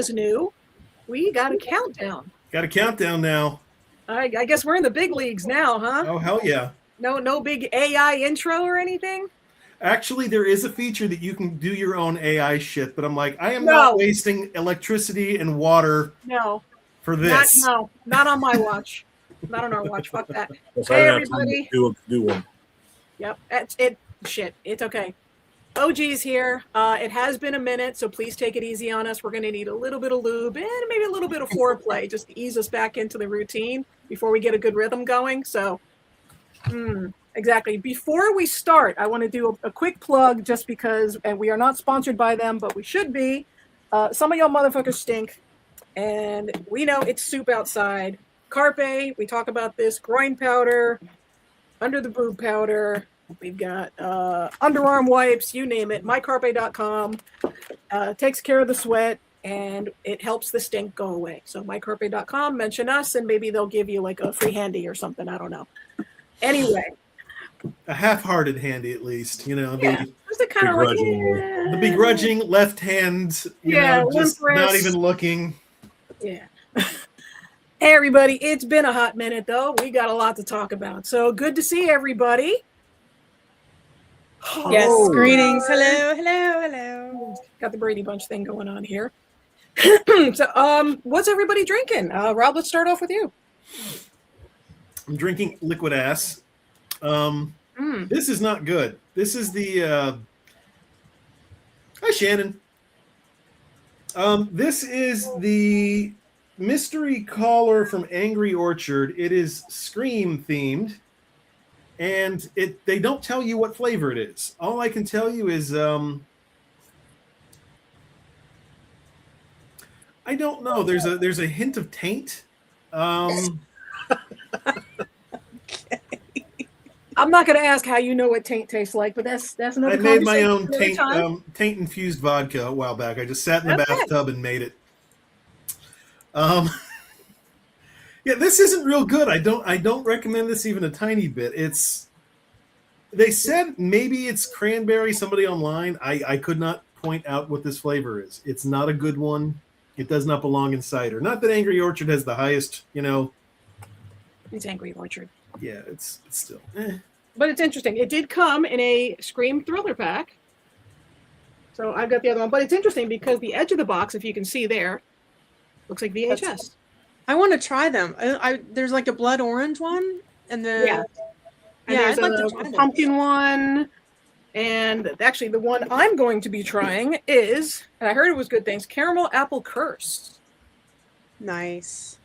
is new. We got a countdown. Got a countdown now. I guess we're in the big leagues now, huh? Oh, hell yeah. No big AI intro or anything? Actually, there is a feature that you can do your own AI shit, but I'm like, I am No. not wasting electricity and water No. for this. Not on my watch. Not on our watch. Fuck that. Yes, Hey, everybody. Do one. Yep. It's okay. OG's here. It has been a minute, so please take it easy on us. We're going to need a little bit of lube and maybe a little bit of foreplay just to ease us back into the routine before we get a good rhythm going. So, exactly. Before we start, I want to do a quick plug just because, and we are not sponsored by them, but we should be. Some of y'all motherfuckers stink, and we know it's soup outside. Carpe, we talk about this, groin powder, under the boob powder. We've got underarm wipes, you name it. mycarpe.com takes care of the sweat and it helps the stink go away. So mycarpe.com, mention us, and maybe they'll give you like a free handy or something. I don't know. Anyway. A half-hearted handy, at least. You know, just a kind of like, the begrudging left hand, you know, just not even looking. Yeah. Hey, everybody. It's been a hot minute, though. We got a lot to talk about. So good to see everybody. Yes, greetings. Hello. Got the Brady Bunch thing going on here. So, what's everybody drinking? Rob, let's start off with you. I'm drinking liquid ass. This is not good. This is the hi Shannon. This is the mystery caller from Angry Orchard. It is Scream themed. And they don't tell you what flavor it is. All I can tell you is I don't know. There's a hint of taint. I'm not going to ask how you know what taint tastes like, but that's another. I made my own taint infused vodka a while back. I just sat in the bathtub and made it. Yeah, this isn't real good. I don't recommend this even a tiny bit. They said maybe it's cranberry. Somebody online, I could not point out what this flavor is. It's not a good one. It does not belong in cider. Not that Angry Orchard has the highest, you know. It's Angry Orchard. Yeah, it's still. But it's interesting. It did come in a Scream Thriller pack. So I've got the other one. But it's interesting because the edge of the box, if you can see there, looks like VHS. I want to try them. There's like a blood orange one, and then there's a pumpkin one, and actually the one I'm going to be trying is, and I heard it was good things, caramel apple curse. Nice.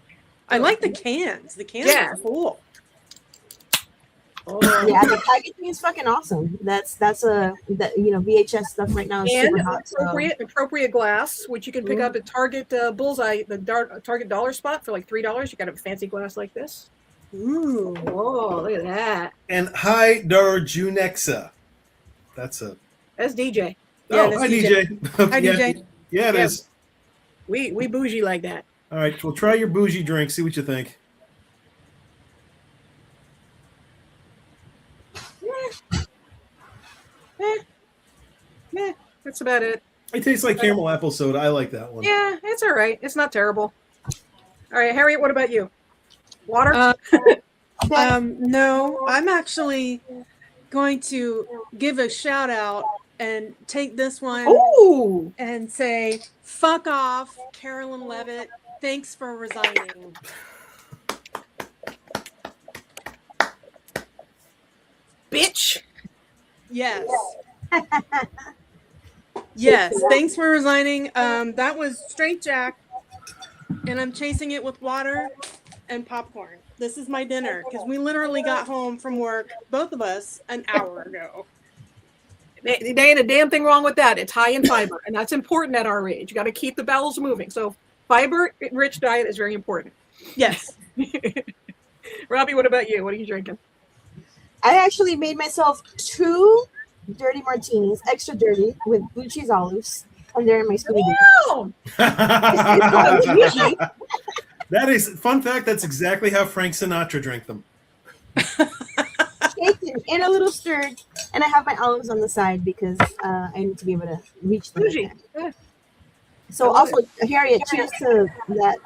I like the cans. The cans are cool. Oh. Yeah, the packaging is fucking awesome. That's VHS stuff right now is and super hot. Appropriate glass, which you can pick up at Target Bullseye, Target Dollar Spot for like $3. You got a fancy glass like this. Ooh! Oh, look at that. And hi Darjunexa. That's DJ. Oh, hi DJ. Hi DJ. Yeah, it is. We bougie like that. All right, well, try your bougie drink. See what you think. That's about it. It tastes like caramel apple soda. I like that one. Yeah, it's all right. It's not terrible. All right, Harriet, what about you? Water? No, I'm actually going to give a shout out and take this one and say, fuck off, Carolyn Levitt. Thanks for resigning. Bitch. Yes. Yes, thanks for resigning. That was straight Jack, and I'm chasing it with water and popcorn. This is my dinner because we literally got home from work, both of us, an hour ago. There ain't a damn thing wrong with that. It's high in fiber, and that's important at our age. You got to keep the bowels moving. So fiber-rich diet is very important. Yes. Robbie, what about you? What are you drinking? I actually made myself 2 dirty martinis, extra dirty, with blue cheese olives, and they're in my Scooby Doo. That is fun fact. That's exactly how Frank Sinatra drank them. Shaken and a little stirred, and I have my olives on the side because I need to be able to reach them. Yeah. So also, Harriet, cheers to that.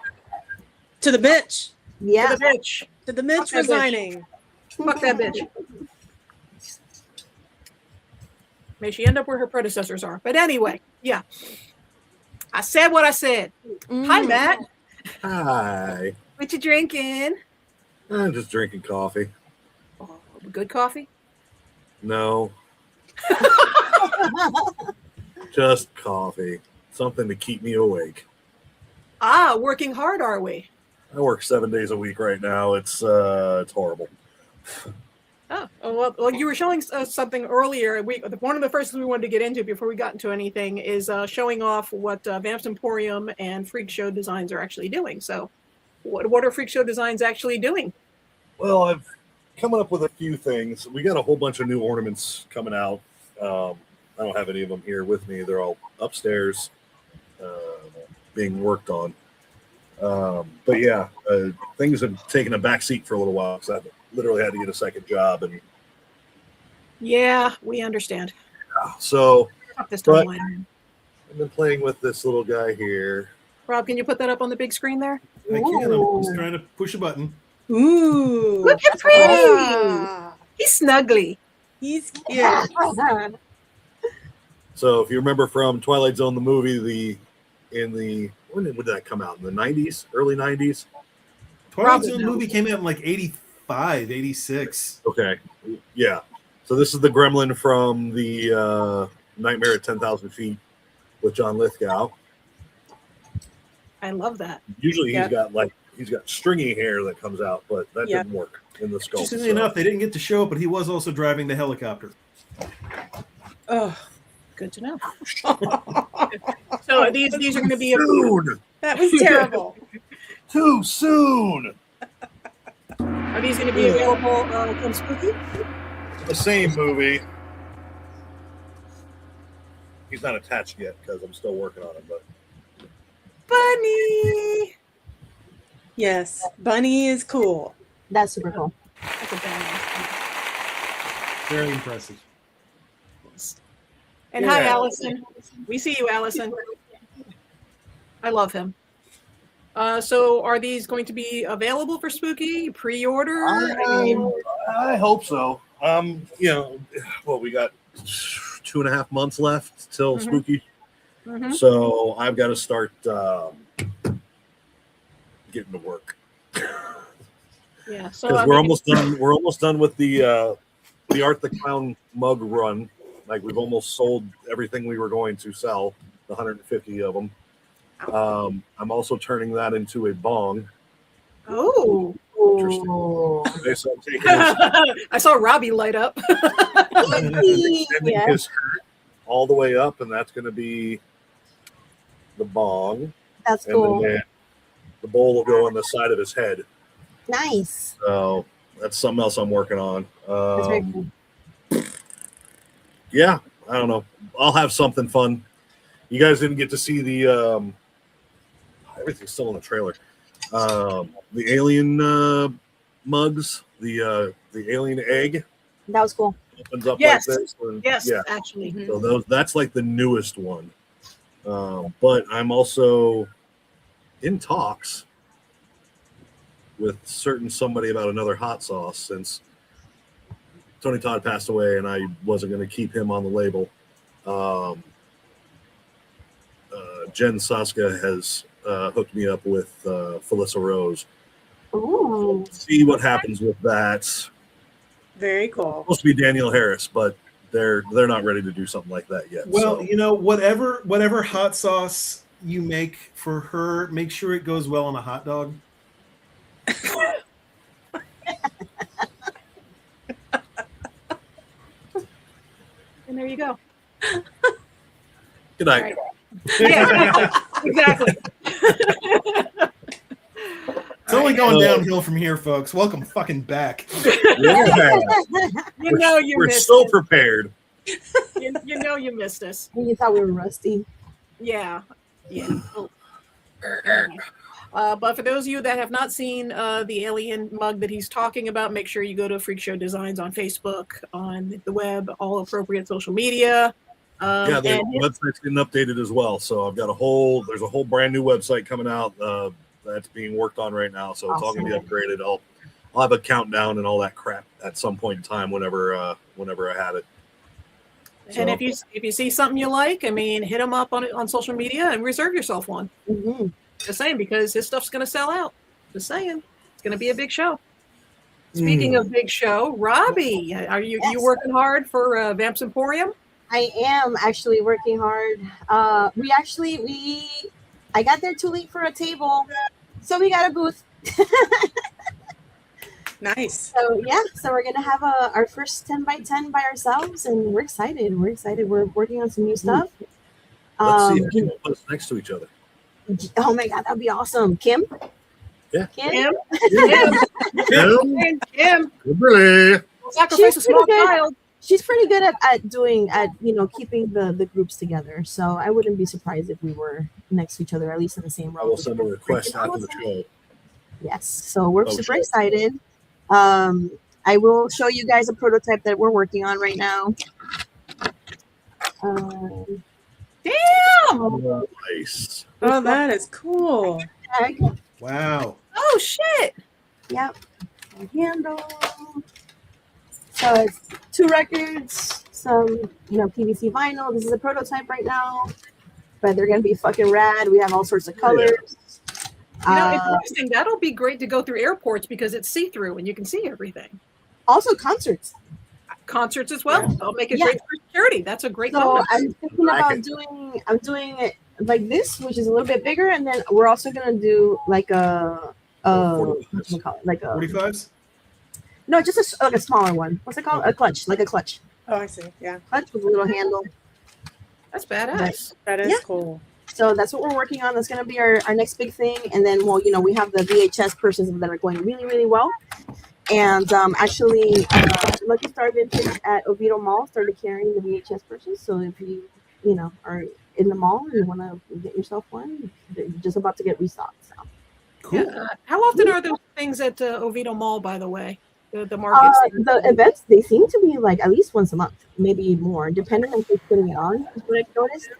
To the bitch. Yeah. To the bitch. To the bitch Fuck that bitch. resigning. Fuck that bitch. May she end up where her predecessors are. But anyway, yeah. I said what I said. Hi, Mm. Matt. Hi. What you drinking? I'm just drinking coffee. Oh, good coffee? No, just coffee. Something to keep me awake. Ah, working hard, are we? I work 7 days a week right now. It's horrible. Well, you were showing us something earlier. One of the first things we wanted to get into before we got into anything is showing off what Vamps Emporium and Freak Show Designs are actually doing. So, what are Freak Show Designs actually doing? Well, I've coming up with a few things. We got a whole bunch of new ornaments coming out. I don't have any of them here with me. They're all upstairs being worked on. But yeah, things have taken a back seat for a little while because I literally had to get a second job. And Yeah, we understand. so Fuck this But- timeline. I've been playing with this little guy here. Rob, can you put that up on the big screen there? I can. I'm just trying to push a button. Ooh. Look at Freak! Ah, He's snuggly. he's cute. So if you remember from Twilight Zone, the movie, when did that come out? In the 90s, early 90s? Twilight Probably Zone no. movie came out in like 85, 86. Okay. Yeah. So this is the gremlin from the Nightmare at 10,000 Feet with John Lithgow. I love that. Usually Yeah. he's got stringy hair that comes out, but that Yeah. didn't work in the sculpt. Interestingly enough, they didn't get to show it, but he was also driving the helicopter. Oh, Good to know. So these are going to be soon. that was terrible. Too soon. are these going to be available from Spooky? The same movie. He's not attached yet because I'm still working on him, but Bunny. Yes, Bunny is cool. That's super cool. That's a badass. Very impressive. And hi, Yeah. Allison. We see you, Allison. I love him. So are these going to be available for Spooky? Pre-order? I hope so. We got 2.5 months left till Mhm. Spooky, Mhm. so I've got to start getting to work Yeah. So because I we're mean, almost done. We're almost done with the Art the Clown mug run. Like we've almost sold everything we were going to sell, the 150 of them. I'm also turning that into a bong. Oh. Interesting. Ooh. Okay, so I'm taking his, I saw Robbie light up. extending Yeah. his shirt all the way up, and that's going to be the bong. That's And cool. then the bowl will go on the side of his head. Nice. So that's something else I'm working on. That's very cool. Yeah, I don't know. I'll have something fun. You guys didn't get to see the everything's still in the trailer. The alien mugs, the alien egg That was cool. opens up Yes. like this. And, Yes, Yeah. actually. So that's like the newest one. But I'm also in talks with somebody about another hot sauce since Tony Todd passed away and I wasn't going to keep him on the label. Jen Saska has hooked me up with Felissa Rose. Ooh. See what happens with that. Very cool. Supposed to be Danielle Harris, but they're not ready to do something like that yet. Well, so. whatever hot sauce you make for her, make sure it goes well on a hot dog. And there you go. Good night. Right. Yeah, exactly. It's only going downhill from here, folks. Welcome fucking back. Yeah. You know you We're missed so it. prepared. You know you missed us. You thought we were rusty. Yeah. Yeah. But for those of you that have not seen the alien mug that he's talking about, make sure you go to Freak Show Designs on Facebook, on the web, all appropriate social media. Yeah, the And website's getting updated as well. So I've got there's a whole brand new website coming out that's being worked on right now. So it's all going to be upgraded. I'll have a countdown and all that crap at some point in time whenever I have it. and if you see something you like, I mean, hit him up on social media and reserve yourself one. Mm-hmm. Just saying, because his stuff's going to sell out. Just saying, it's going to be a big show. Speaking of big show, Robbie, are you working hard for Vamps Emporium? I am actually working hard. I got there too late for a table, so we got a booth. Nice. So we're gonna have our first 10x10 by ourselves, and we're excited. We're working on some new stuff. Let's see if you can put us next to each other. Oh my god, that'd be awesome, Kim. Yeah. Kim. Kim. We'll sacrifice a small child. She's pretty good at keeping the groups together. So I wouldn't be surprised if we were next to each other, at least in the same row. I will send a request after the show. Yes. So we're super excited. I will show you guys a prototype that we're working on right now. Damn! Nice. Oh, that is cool. Wow. Oh shit! Yep. Handle. So it's 2 records, some PVC vinyl. This is a prototype right now, but they're gonna be fucking rad. We have all sorts of colors. Interesting. That'll be great to go through airports because it's see-through and you can see everything. Also concerts. Concerts as well. I'll make it great for security. That's a great. So bonus. I'm thinking about doing it like this, which is a little bit bigger, and then we're also gonna do like what do you call it? Like a 45s? No, just a smaller one. What's it called? A clutch, like a clutch. Oh, I see. Yeah. Clutch with a little handle. That's badass. That is cool. So that's what we're working on. That's going to be our next big thing. And then, we have the VHS purses that are going really, really well. And actually, Lucky Star Vintage at Oviedo Mall started carrying the VHS purses. So if you, are in the mall and you want to get yourself one, they're just about to get restocked. So. Cool. Yeah. How often are those things at Oviedo Mall, by the way? The markets? The events, they seem to be like at least once a month, maybe more, depending on who's putting it on, is what I've noticed.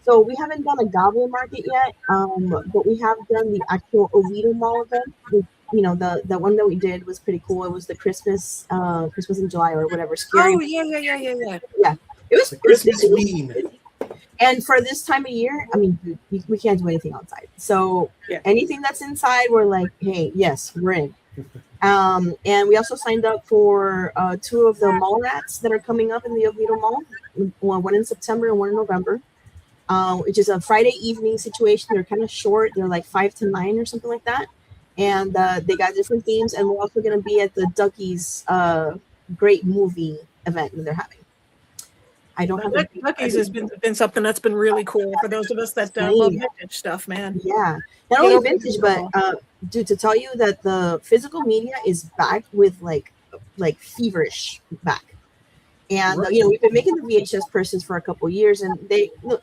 So we haven't done a Goblin Market yet, but we have done the actual Oviedo Mall event. The one that we did was pretty cool. It was the Christmas in July or whatever. Scary. Oh, yeah. Yeah. It was Christmas meme. And for this time of year, I mean, we can't do anything outside. So anything that's inside, we're like, hey, yes, we're in. And we also signed up for 2 of the mall rats that are coming up in the Oviedo Mall, one in September and one in November, which is a Friday evening situation. They're kind of short. They're like 5 to 9 or something like that. And they got different themes. And we're also going to be at the Duckies Great Movie event that they're having. I don't have Duckies has been something that's been really cool for those of us that love vintage stuff, man. Yeah, not only vintage, but to tell you that the physical media is back with like feverish back. And we've been making the VHS purses for a couple years, and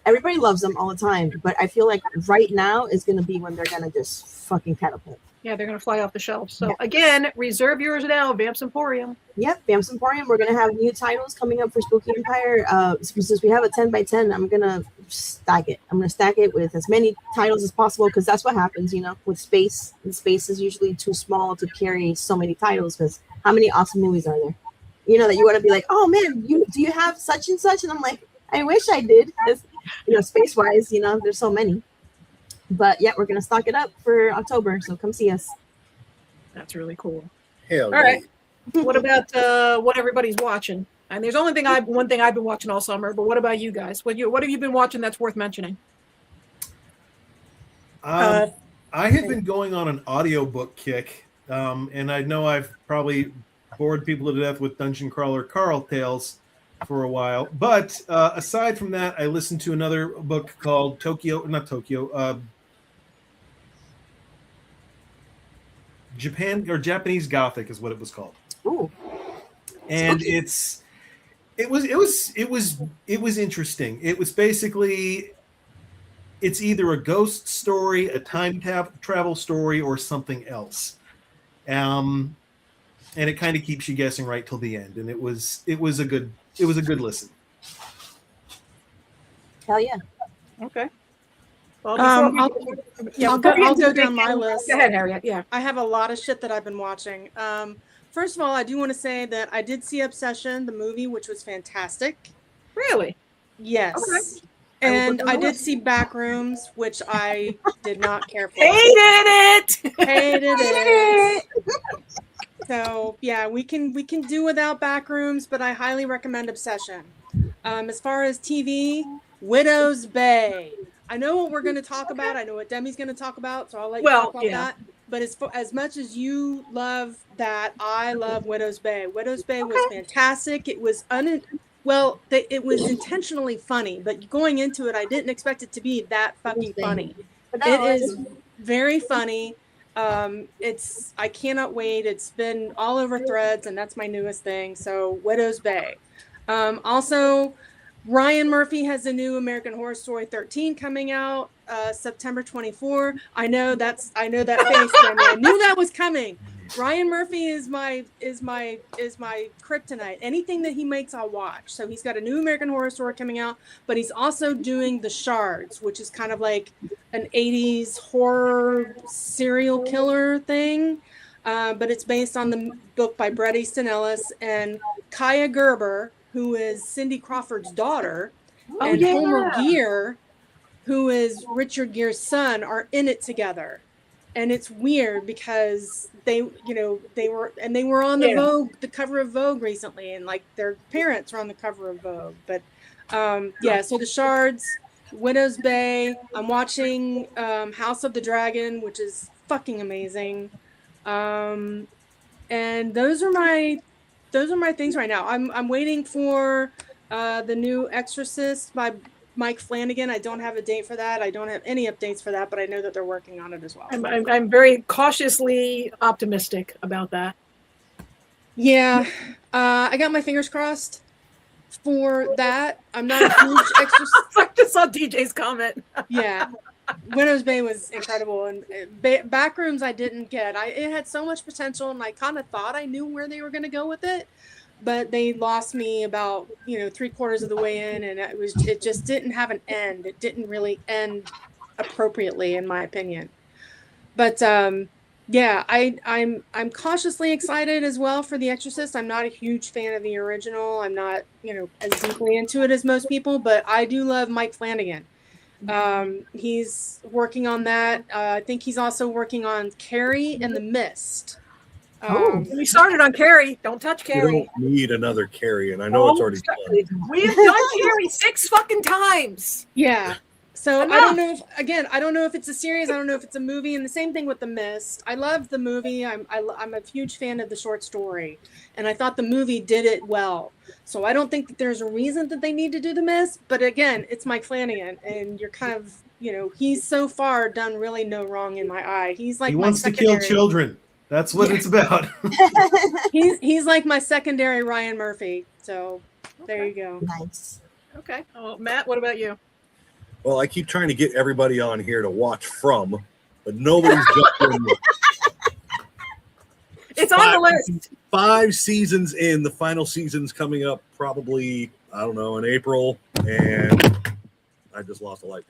everybody loves them all the time. But I feel like right now is going to be when they're going to just fucking catapult. Yeah, they're going to fly off the shelf. So again, reserve yours now, Vamps Emporium. Yep, Vamps Emporium. We're going to have new titles coming up for Spooky Empire. Since we have a 10x10, I'm going to stack it. I'm going to stack it with as many titles as possible because that's what happens, with space. And space is usually too small to carry so many titles because how many awesome movies are there? That you want to be like, oh man, do you have such and such? And I'm like, I wish I did because, space-wise, there's so many. But yeah, we're going to stock it up for October. So come see us. That's really cool. Hell All right. What about what everybody's watching? And there's only one thing I've been watching all summer, but what about you guys? What have you been watching that's worth mentioning? I have been going on an audiobook kick, and I know I've probably bored people to death with Dungeon Crawler Carl Tales for a while. But aside from that, I listened to another book called Japanese Gothic is what it was called. Ooh. And it was interesting. It was basically, it's either a ghost story, a time travel story, or something else. And it kind of keeps you guessing right till the end. And it was a good listen. Hell yeah. Okay. Well, I'll before go we down my list. Go ahead, Harriet. Yeah. I have a lot of shit that I've been watching. First of all, I do want to say that I did see Obsession, the movie, which was fantastic. Really? Yes. Okay. And I did see Backrooms, which I did not care for. Hated it. Hated it. So yeah, we can do without Backrooms, but I highly recommend Obsession. As far as TV, Widow's Bay. I know what we're going to talk about. I know what Demi's going to talk about, so I'll let you talk about that. But as much as you love that, I love Widow's Bay. Widow's Bay was fantastic. It was it was intentionally funny, but going into it, I didn't expect it to be that fucking funny. It is very funny. I cannot wait. It's been all over Threads, and that's my newest thing. So Widow's Bay. Also, Ryan Murphy has a new American Horror Story 13 coming out September 24. I know that face, Demi. I knew that was coming. Ryan Murphy is my kryptonite. Anything that he makes, I'll watch. So he's got a new American Horror Story coming out, but he's also doing The Shards, which is kind of like an 80s horror serial killer thing. But it's based on the book by Bret Easton Ellis and Kaya Gerber, who is Cindy Crawford's daughter, and Homer Gear, who is Richard Gere's son, are in it together. And it's weird because they were on the Vogue, the cover of Vogue recently, and like their parents were on the cover of Vogue. But so The Shards, Widow's Bay. I'm watching House of the Dragon, which is fucking amazing. And those are my things right now. I'm waiting for the new Exorcist by Mike Flanagan. I don't have a date for that. I don't have any updates for that, but I know that they're working on it as well. I'm very cautiously optimistic about that. Yeah, I got my fingers crossed for that. I'm not a huge Exorcist. I just saw DJ's comment. Yeah, Widow's Bay was incredible, and Backrooms I didn't get. It had so much potential, and I kind of thought I knew where they were going to go with it, but they lost me about 3/4 of the way in, and it just didn't have an end. It didn't really end appropriately, in my opinion. But I'm cautiously excited as well for The Exorcist. I'm not a huge fan of the original. I'm not as deeply into it as most people, but I do love Mike Flanagan. He's working on that. I think he's also working on Carrie and The Mist. We started on Carrie. Don't touch Carrie. You don't need another Carrie, and I know it's already done. We've done Carrie 6 fucking times. Yeah. So I don't know if it's a series. I don't know if it's a movie. And the same thing with The Mist. I loved the movie. I'm a huge fan of the short story, and I thought the movie did it well. So I don't think that there's a reason that they need to do The Mist. But again, it's Mike Flanagan, and you're kind of he's so far done really no wrong in my eye. He's like he wants to kill children. That's what it's about. he's like my secondary Ryan Murphy. So there you go. Nice. Okay. Oh, Matt, what about you? Well, I keep trying to get everybody on here to watch From, but nobody's jumped in. It's on the list. 5 seasons in. The final season's coming up probably, I don't know, in April, and I just lost a light.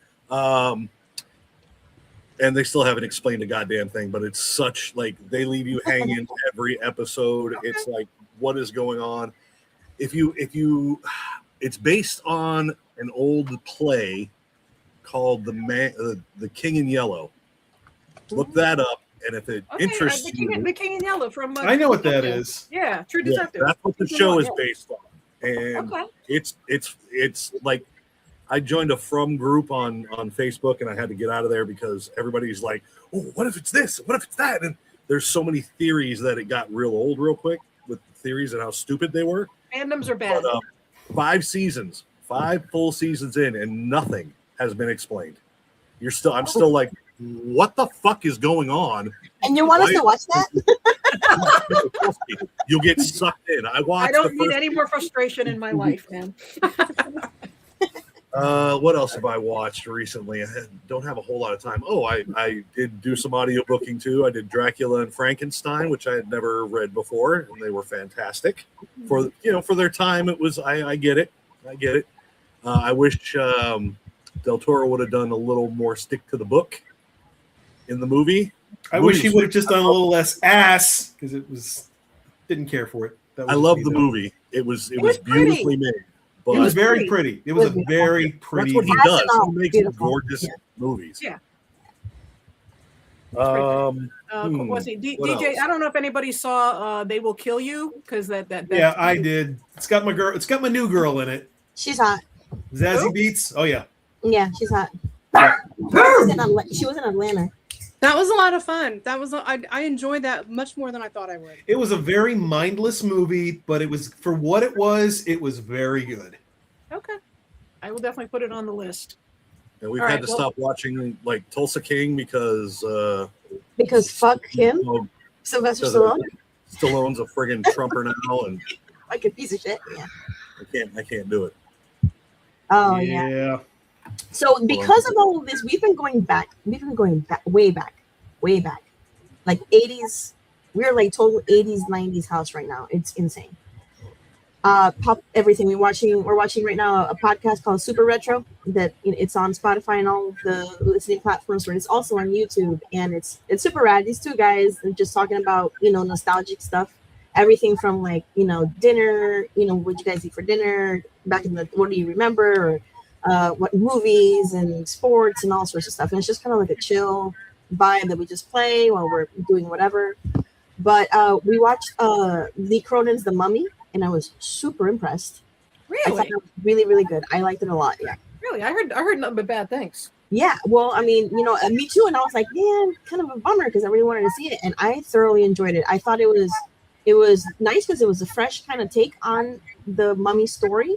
And they still haven't explained a goddamn thing, but it's such, like, they leave you hanging every episode. Okay. It's like, what is going on? It's based on an old play called The King in Yellow. Look that up, and if it interests you, The King in Yellow from. I know what that is. Yeah, True Detective. That's what the show is based on, and it's like. I joined a From group on Facebook, and I had to get out of there because everybody's like, "Oh, what if it's this? What if it's that?" And there's so many theories that it got real old real quick with theories and how stupid they were. Fandoms are bad. But, 5 seasons, 5 full seasons in, and nothing has been explained. I'm still like, what the fuck is going on? And you want us to watch that? You'll get sucked in. I don't need any more frustration in my life, man. What else have I watched recently? I don't have a whole lot of time. Oh, I did do some audio booking too. I did Dracula and Frankenstein, which I had never read before, and they were fantastic. For their time, it was. I get it. I wish Del Toro would have done a little more stick to the book in the movie. I wish he would have just done a little less ass because didn't care for it. I love the movie. It was beautifully made. But It was very pretty. It was a very pretty. that's what he That's does. all He makes beautiful. gorgeous Yeah. movies. Yeah. What Was he what DJ? else? I don't know if anybody saw "They Will Kill You" because that Yeah, I did. It's got my girl. It's got my new girl in it. She's hot. Zazie Who? Beats. Oh yeah. Yeah, she's hot. She was in Atlanta. That was a lot of fun. I enjoyed that much more than I thought I would. It was a very mindless movie, but it was for what it was. It was very good. Okay, I will definitely put it on the list. And we've All had right, to well- stop watching like Tulsa King because Fuck him, oh, Sylvester Does Stallone, Stallone's a friggin' Trumper now, and like a piece of shit. Yeah. I can't do it. Oh yeah. So because of all of this, we've been going back, way back, like 80s. We're like total 80s, 90s house right now. It's insane. Pop everything. We're watching right now a podcast called Super Retro that it's on Spotify and all of the listening platforms, but it's also on YouTube, and it's super rad. These two guys are just talking about nostalgic stuff, everything from like dinner, what you guys eat for dinner back in the what do you remember, or what movies and sports and all sorts of stuff. And it's just kind of like a chill vibe that we just play while we're doing whatever. But we watched Lee Cronin's The Mummy, and I was super impressed. I thought Really, it was really, really good. I liked it a lot. Yeah. really, I heard nothing but bad things. Yeah. Well, I mean, me too. And I was like, man, kind of a bummer because I really wanted to see it, and I thoroughly enjoyed it. I thought it was nice because it was a fresh kind of take on the Mummy story.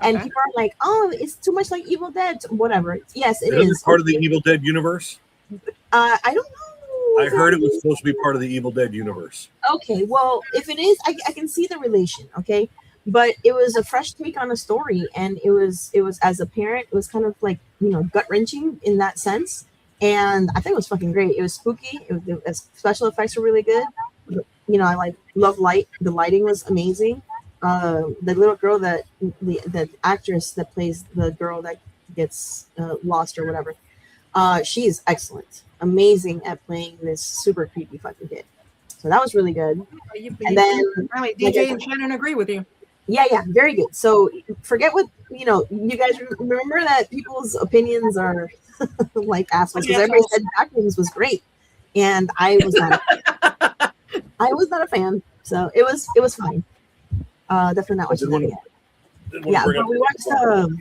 And Okay. people are like, oh, it's too much like Evil Dead. Whatever. Yes, it Is is. it part of the Evil Dead universe? I don't know. I heard it was supposed to be part of the Evil Dead universe. Okay, well, if it is, I can see the relation. Okay, but it was a fresh take on a story, and it was as a parent, it was kind of like gut wrenching in that sense, and I think it was fucking great. It was spooky. The special effects were really good. I love light. The lighting was amazing. The little girl the actress that plays the girl that gets lost or whatever, she is excellent. Amazing at playing this super creepy fucking kid. So that was really good. And then Apparently DJ and Shannon agree with you. yeah, very good. So forget what you guys remember that people's opinions are like assholes because everybody said Backrooms was great, and I was not. I was not a fan. So it was fine. Definitely not watching that yet. Yeah, but we watched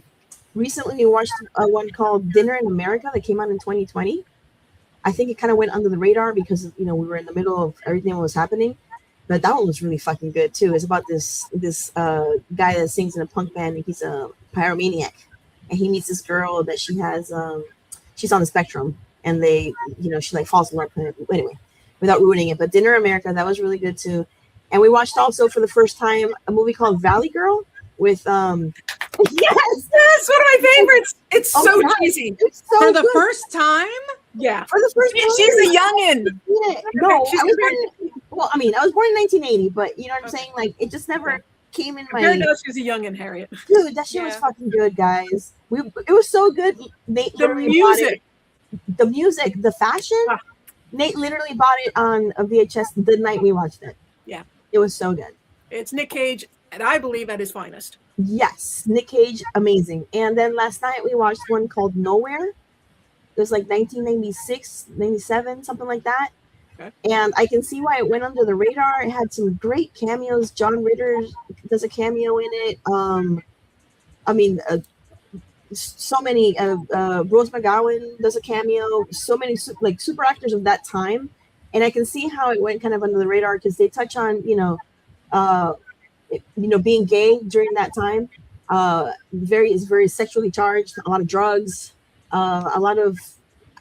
recently. We watched one called Dinner in America that came out in 2020. I think it kind of went under the radar because we were in the middle of everything that was happening, but that one was really fucking good too. It's about this guy that sings in a punk band, and he's a pyromaniac, and he meets this girl that she has she's on the spectrum, and they she like falls in love with him. Anyway, without ruining it, but Dinner in America, that was really good too. And we watched also for the first time a movie called Valley Girl with yes, That's one of my favorites. It's Oh so my God. cheesy. it's so For the good. first time? Yeah, For the first time. she's a youngin. Yeah. No, She's I was compared- born. I was born in 1980, but you know what I'm Okay. saying? Like, it just never came in Compared my. to us, she's a youngin, Harriet. Dude, that shit was Yeah. fucking good, guys. It was so good. Nate The literally bought music. it. The music, the fashion. Ah. Nate literally bought it on a VHS the night we watched it. Yeah. It was so good. It's Nick Cage, and I believe at his finest. Yes, Nick Cage, amazing. And then last night we watched one called Nowhere. It was like 1996, 97, something like that. Okay. And I can see why it went under the radar. It had some great cameos. John Ritter does a cameo in it. So many. Rose McGowan does a cameo. So many super actors of that time. And I can see how it went kind of under the radar because they touch on being gay during that time. Is very sexually charged. A lot of drugs. A lot of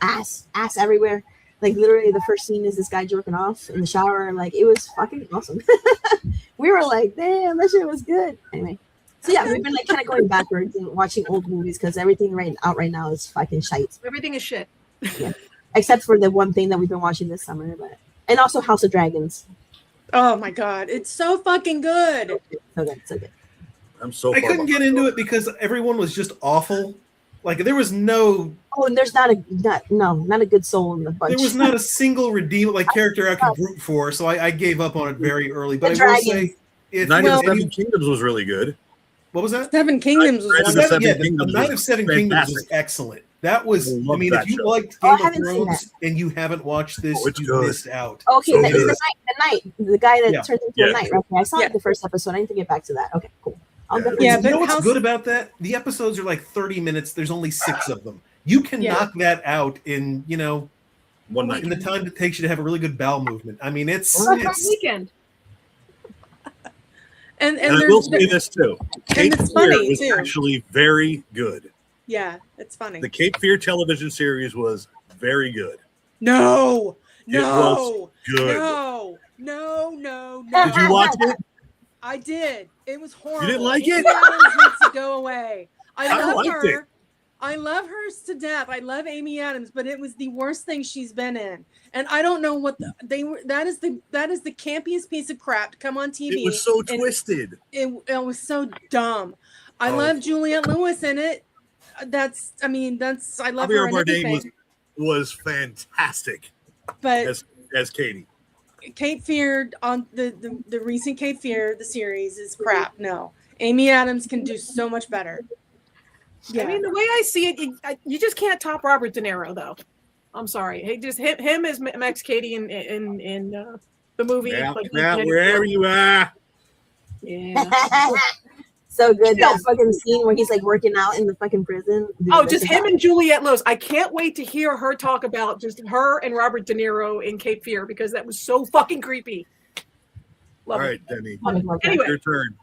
ass everywhere. Like literally the first scene is this guy jerking off in the shower. Like it was fucking awesome. We were like, damn, that shit was good. Anyway. So yeah, we've been like kind of going backwards and watching old movies because everything right now is fucking shite. Everything is shit. Except for the one thing that we've been watching this summer, and also House of Dragons. Oh my God. It's so fucking good. So good. I'm so I far couldn't get behind. into it because everyone was just awful. Like there was no Oh, and there's not a good soul in the bunch. there was not a single redeemable like character I could root for, so I gave up on it very early. But The I will dragons. say, if Knight Well- of Seven Kingdoms was really good. what was that? Seven Kingdoms was Knight of one. the Of, Seven Yeah, Kingdoms the Knight was of Seven Kingdoms was fantastic. excellent. That was, I I love mean, that if you show. liked Oh, I Game of haven't seen Thrones and you haven't watched this, Oh, it's you good. missed out. Okay, So that is good. the guy that Yeah. turns into Yeah. a knight. Okay, I saw Yeah. like the first episode. I need to get back to that. Okay, cool. I'll Yeah. definitely Yeah, see You but know what's how's- good about that? The episodes are like 30 minutes. There's only 6 of them. You can Yeah. knock that out in, One night. in the time it takes you to have a really good bowel movement. I mean, it's Weekend. and And I will there's say this too. Cape it's Fear funny, was too. actually very good. yeah, it's funny. The Cape Fear television series was very good. No, It was good. no. Did you watch it? I did. It was horrible. didn't like Amy it? Adams needs to go away. I I love liked her. it. I love her to death. I love Amy Adams, but it was the worst thing she's been in. And I don't know what they were. That is the campiest piece of crap to come on TV. It was so and twisted. It was so dumb. I Oh. love Juliette Lewis in it. I love her Javier in Bardem everything. was fantastic But as Katie. Cape Fear on the recent Cape Fear the series is crap. No, Amy Adams can do so much better. Yeah, I mean, the way I see it, you just can't top Robert De Niro, though. I'm sorry. Hey, just him as Max Cady in the movie. Now, like, wherever you are. Yeah. so good. Yeah. That fucking scene where he's like working out in the fucking prison. Dude, Oh, that's just him and Juliette Lewis. I can't wait to hear her talk about just her and Robert De Niro in Cape Fear because that was so fucking creepy. All Love it. right, Demi. Anyway. Your turn.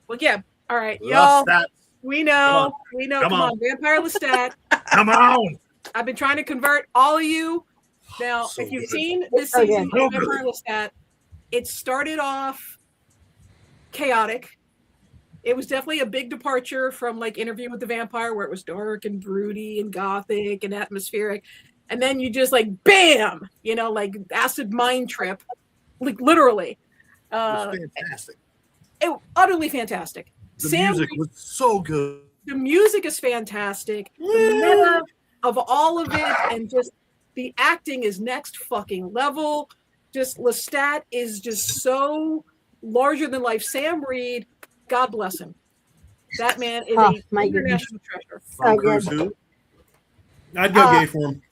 Well, yeah. All right, y'all. Lost that. We know. Come Come on. on, Vampire Lestat. Come on. I've been trying to convert all of you. Now, So if you've good. seen this So season good. of Vampire Lestat, it started off chaotic. It was definitely a big departure from like Interview with the Vampire, where it was dark and broody and gothic and atmospheric. And then you just like bam, like acid mind trip, like literally. It was fantastic. Utterly fantastic. The Sam music was so good. the music is fantastic. The meta of all of it, and just the acting is next fucking level. Just Lestat is just so larger than life. Sam Reed, God bless him. That man is Oh, a my international treasure. Tom So Cruise good. who? I'd go gay for him.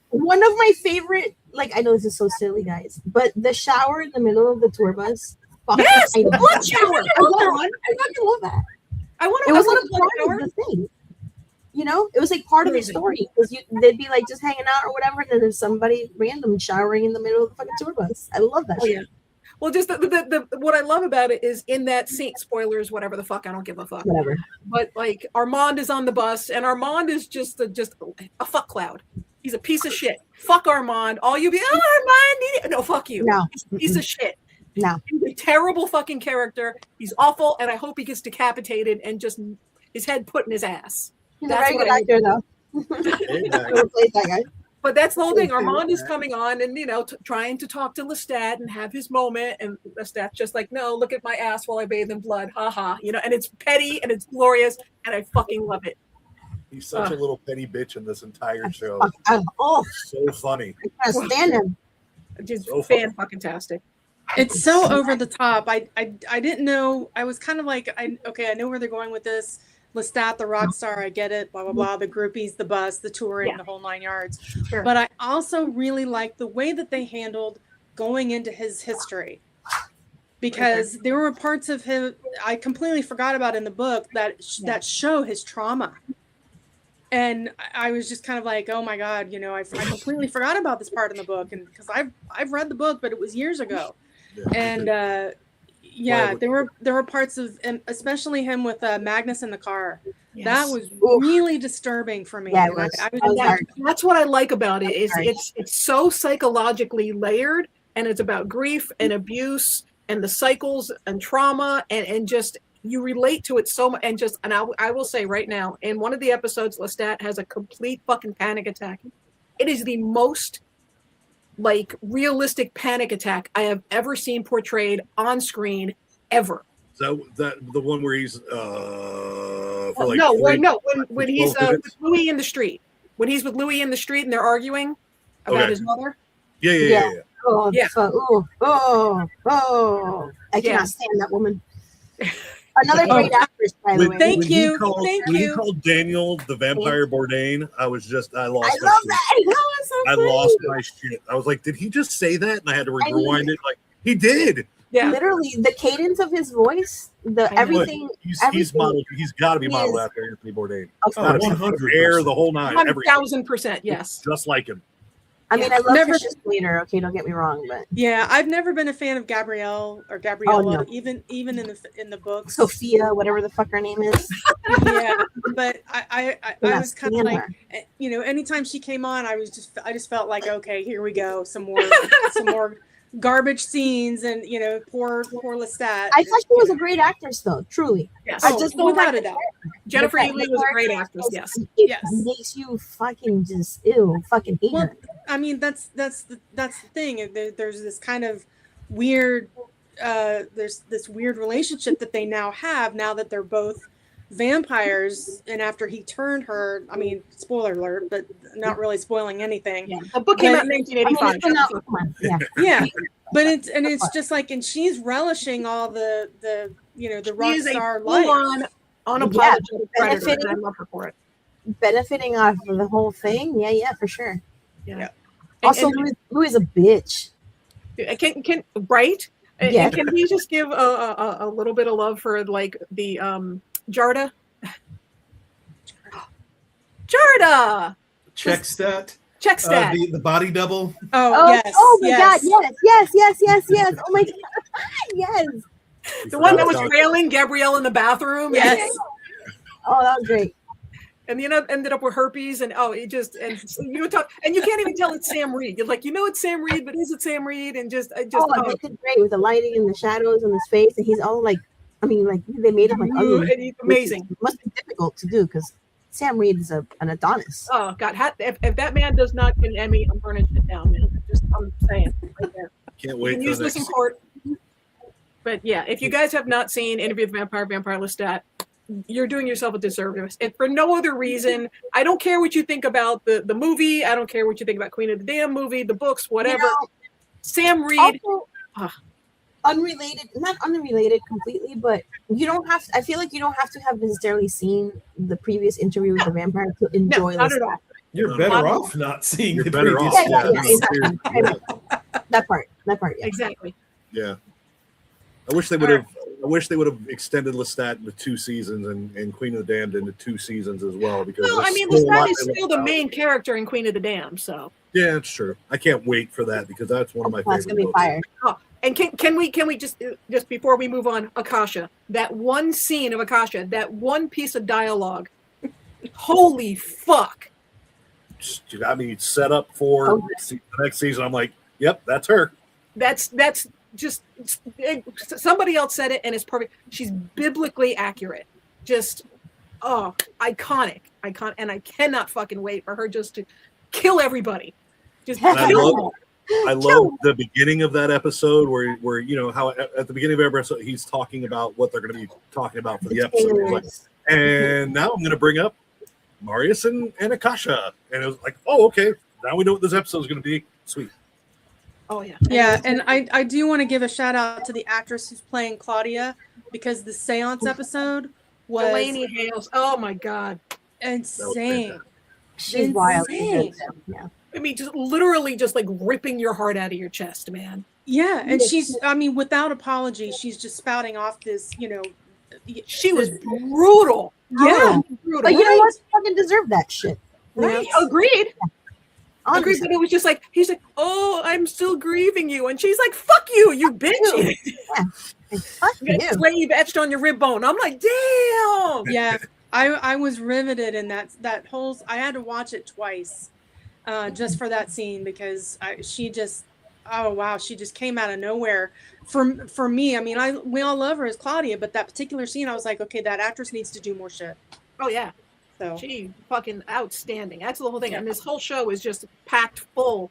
One of my favorite, like I know this is so silly, guys, but the shower in the middle of the tour bus. Yes, I the love blood shower. I Hold love- on. I fucking love that. I want It to. was I like want a blood shower. part of the thing. It was like part of the Amazing. story because they'd be like just hanging out or whatever, and then there's somebody random showering in the middle of the fucking tour bus. I love that Oh, shit. yeah. Well, just the what I love about it is in that scene. Spoilers, whatever the fuck. I don't give a fuck. Whatever. But like Armand is on the bus, and Armand is just a fuck cloud. He's a piece of shit. Fuck Armand. All you be, Armand. No, fuck you. No. He's a piece of shit. No. He's a terrible fucking character. He's awful, and I hope he gets decapitated and just his head put in his ass. He's That's a very what good I- actor, though. Hey, Mac. Whoever plays that guy. But that's the whole thing. Okay. Armand is coming on and, trying to talk to Lestat and have his moment. And Lestat's just like, no, look at my ass while I bathe in blood. Ha ha. And it's petty and it's glorious. And I fucking love it. He's such a little petty bitch in this entire show. Oh, So funny. I can't stand him. Just So fan-fucking-tastic. it's so over the top. I didn't know. I was kind of like, I know where they're going with this. Lestat, the rock star, I get it. Blah blah blah. The groupies, the bus, the touring, Yeah. the whole 9 yards. Sure. But I also really like the way that they handled going into his history, because there were parts of him I completely forgot about in the book that show his trauma. And I was just kind of like, oh my God, I completely forgot about this part in the book, and because I've read the book, but it was years ago. And there were parts of, and especially him with Magnus in the car. That was Oof. really disturbing for me. Yeah, it And was. I That was hard. That's what I like about it. Is Right. it's so psychologically layered, and it's about grief and abuse and the cycles and trauma, and just you relate to it so much. And I will say right now, in one of the episodes, Lestat has a complete fucking panic attack. It is the most like realistic panic attack I have ever seen portrayed on screen ever. So that the one where he's Oh, like no, three- when he's Well, with Louis in the street. When he's with Louis in the street and they're arguing about Okay. his mother. yeah. Oh, Yeah. so, I Yeah. cannot stand that woman. Another great actress, by the When, way. Thank when he you. called- Thank when he you. called Daniel the vampire Bourdain, I lost. I my love shit. that. That was so I funny. lost my shit. I was like, did he just say that? And I had to I mean- rewind it. Like he did. Yeah. Literally, the cadence of his voice, the know. everything. He's everything modeled. He's got to be he modeled is- after Anthony Bourdain. of Oh, course. 100%. Hair, the whole nine, everything. 1000%, yes. Just like him. I mean, I love Never- Christian Slater. Okay, don't get me wrong, but Yeah, I've never been a fan of Gabrielle or Gabriella, no. even in the books. Sophia, whatever the fuck her name is. Yeah, but I Cannot was kind of stand like, her. you know, anytime she came on, I just felt like, okay, here we go, some more garbage scenes, and you know, poor Lestat. I thought she was a great actress, though. Truly, Yes. I just don't without like a doubt. Jennifer the Ely was a great character actress, is- yes. It Yes. makes you fucking just fucking hate Well, her. I mean, that's the thing. There's this kind of weird, there's this weird relationship that they now have now that they're both vampires. And after he turned her, I mean, spoiler alert, but not really spoiling anything. Yeah. The book came out in I mean, 1985. it's not- come on, yeah. Yeah, but it's just like, and she's relishing all the you know, the rock She is a star life. full-on, unapologetic predator, benefiting- and I love her for it. Benefiting off of the whole thing, yeah, for sure. Yeah. Yeah. Also, And- Louis is a bitch. can right? And- Yeah. and can we just give a little bit of love for like the Jarda? Jarda! Checkstat. Check stat. The body double. Oh, yes. oh my yes. god, yes. Oh my god, yes. The one that was trailing Gabrielle in the bathroom. Yes. Oh, that was great. And ended up with herpes, and so you talk, and you can't even tell it's Sam Reed. You're like, it's Sam Reed, but is it Sam Reed? And They did great with the lighting and the shadows and his face, and he's all like, I mean, like they made him like ugly. and he's amazing. It must be difficult to do because Sam Reed is an Adonis. Oh God, if that man does not get an Emmy, I'm burning shit down, man. I'm saying right there. Can't You wait can for use the this in next. court. But yeah, if you guys have not seen Interview with the Vampire Lestat, you're doing yourself a disservice. And for no other reason, I don't care what you think about the movie. I don't care what you think about Queen of the Damned movie, the books, whatever. You know, Sam Reed. also, Ah. unrelated, not unrelated completely, but you don't have. I feel like you don't have to have necessarily seen the previous Interview with the Vampire to enjoy not this. at all. You're better off not seeing You're the better previous off. Yeah, one. exactly. That part, yeah. Exactly. Yeah. I wish they would have. I wish they would have extended Lestat into 2 seasons and Queen of the Damned into 2 seasons as well. Because Well, there's I mean, still a Lestat lot is they still left the out. main character in Queen of the Damned, so. Yeah, it's true. I can't wait for that because that's one of my That's favorite gonna be books. fire. And can we just before we move on, Akasha, that one scene of Akasha, that one piece of dialogue, holy fuck! You got me set up for Oh. the next season. I'm like, yep, that's her. That's just somebody else said it, and it's perfect. She's biblically accurate. Just iconic, and I cannot fucking wait for her just to kill everybody. Just And I kill love, I love the beginning of that episode where you know how at the beginning of every episode he's talking about what they're going to be talking about for the episode. He's like, and now I'm going to bring up Marius and Akasha, and it was like, oh, okay, now we know what this episode is going to be. Sweet. Oh yeah, Yeah, and I do want to give a shout out to the actress who's playing Claudia, because the seance episode was Delaney Hales. Oh my god. insane. She's wild. Insane. Yeah. I mean, just literally just like ripping your heart out of your chest, man. Yeah, and she's, I mean, without apology, she's just spouting off this, you know. She was brutal. Yeah. Brutal. But you know what? She fucking deserved that shit. Right. Agreed. Honestly. Agreed. But it was just like, he's like, oh, I'm still grieving you. And she's like, fuck you, you bitch. Like, fuck You you. got slave etched on your rib bone. I'm like, damn. Yeah, I was riveted in that whole. I had to watch it twice, just for that scene, because she just, oh wow, she just came out of nowhere. For me, I mean, we all love her as Claudia, but that particular scene, I was like, okay, that actress needs to do more shit. Oh, yeah. So She fucking outstanding. That's the whole thing. And this whole show is just packed full.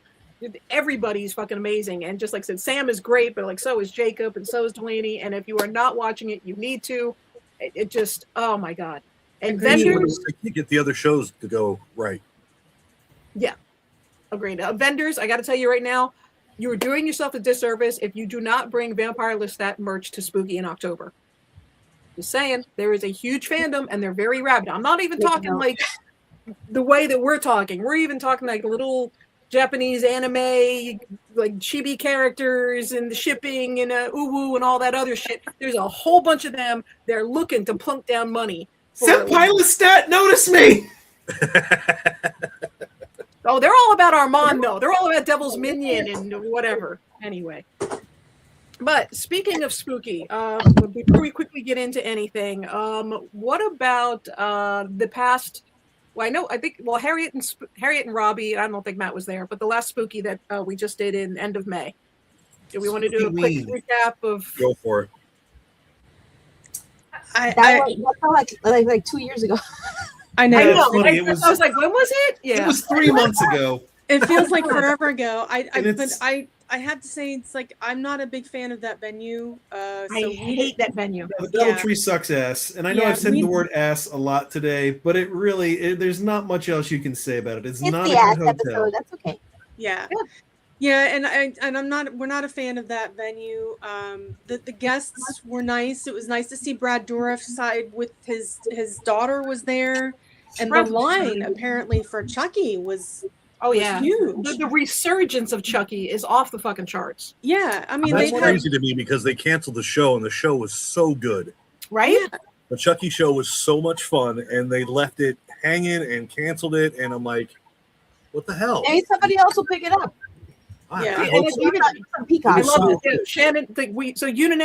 Everybody's fucking amazing. And just like I said, Sam is great, but like so is Jacob and so is Delaney. And if you are not watching it, you need to. It just, oh my God. And Agreed. vendors, They can't get the other shows to go right. agreed. Vendors, I got to tell you right now, you are doing yourself a disservice if you do not bring Vampire Lestat merch to Spooky in October. Just saying, there is a huge fandom and they're very rabid. I'm not even talking like the way that we're talking. We're even talking like little Japanese anime, like chibi characters and the shipping and uwu and all that other shit. There's a whole bunch of them. They're looking to plunk down money. Senpai Lestat, notice me. Oh, they're all about Armand, though. They're all about Devil's Minion and whatever. Anyway. But speaking of spooky, before we quickly get into anything, what about the past? Well, Harriet and Robbie, I don't think Matt was there, but the last spooky that we just did in end of May. Do we want to do a quick recap of? Go for it. That was like 2 years ago. I know. I know. funny. I was like, when was it? Yeah. It was 3 months ago. It feels like forever ago. And it's- I have to say, it's like I'm not a big fan of that venue. I hate that venue. The DoubleTree sucks ass, and I know Yeah, I've said the word ass a lot today, but it really there's not much else you can say about it. It's not a the ass good hotel. episode. That's okay. Yeah. Yeah, and we're not a fan of that venue. The guests were nice. It was nice to see Brad Dourif side with his daughter was there, and the line apparently for Chucky was huge. The resurgence of Chucky is off the fucking charts. Yeah, I mean That's they crazy to me because they canceled the show and the show was so good. Right? The Chucky show was so much fun and they left it hanging and canceled it. And I'm like, what the hell? Maybe somebody else will pick it up. Yeah. I hope so. Maybe not from Peacock. I love it too. Shannon,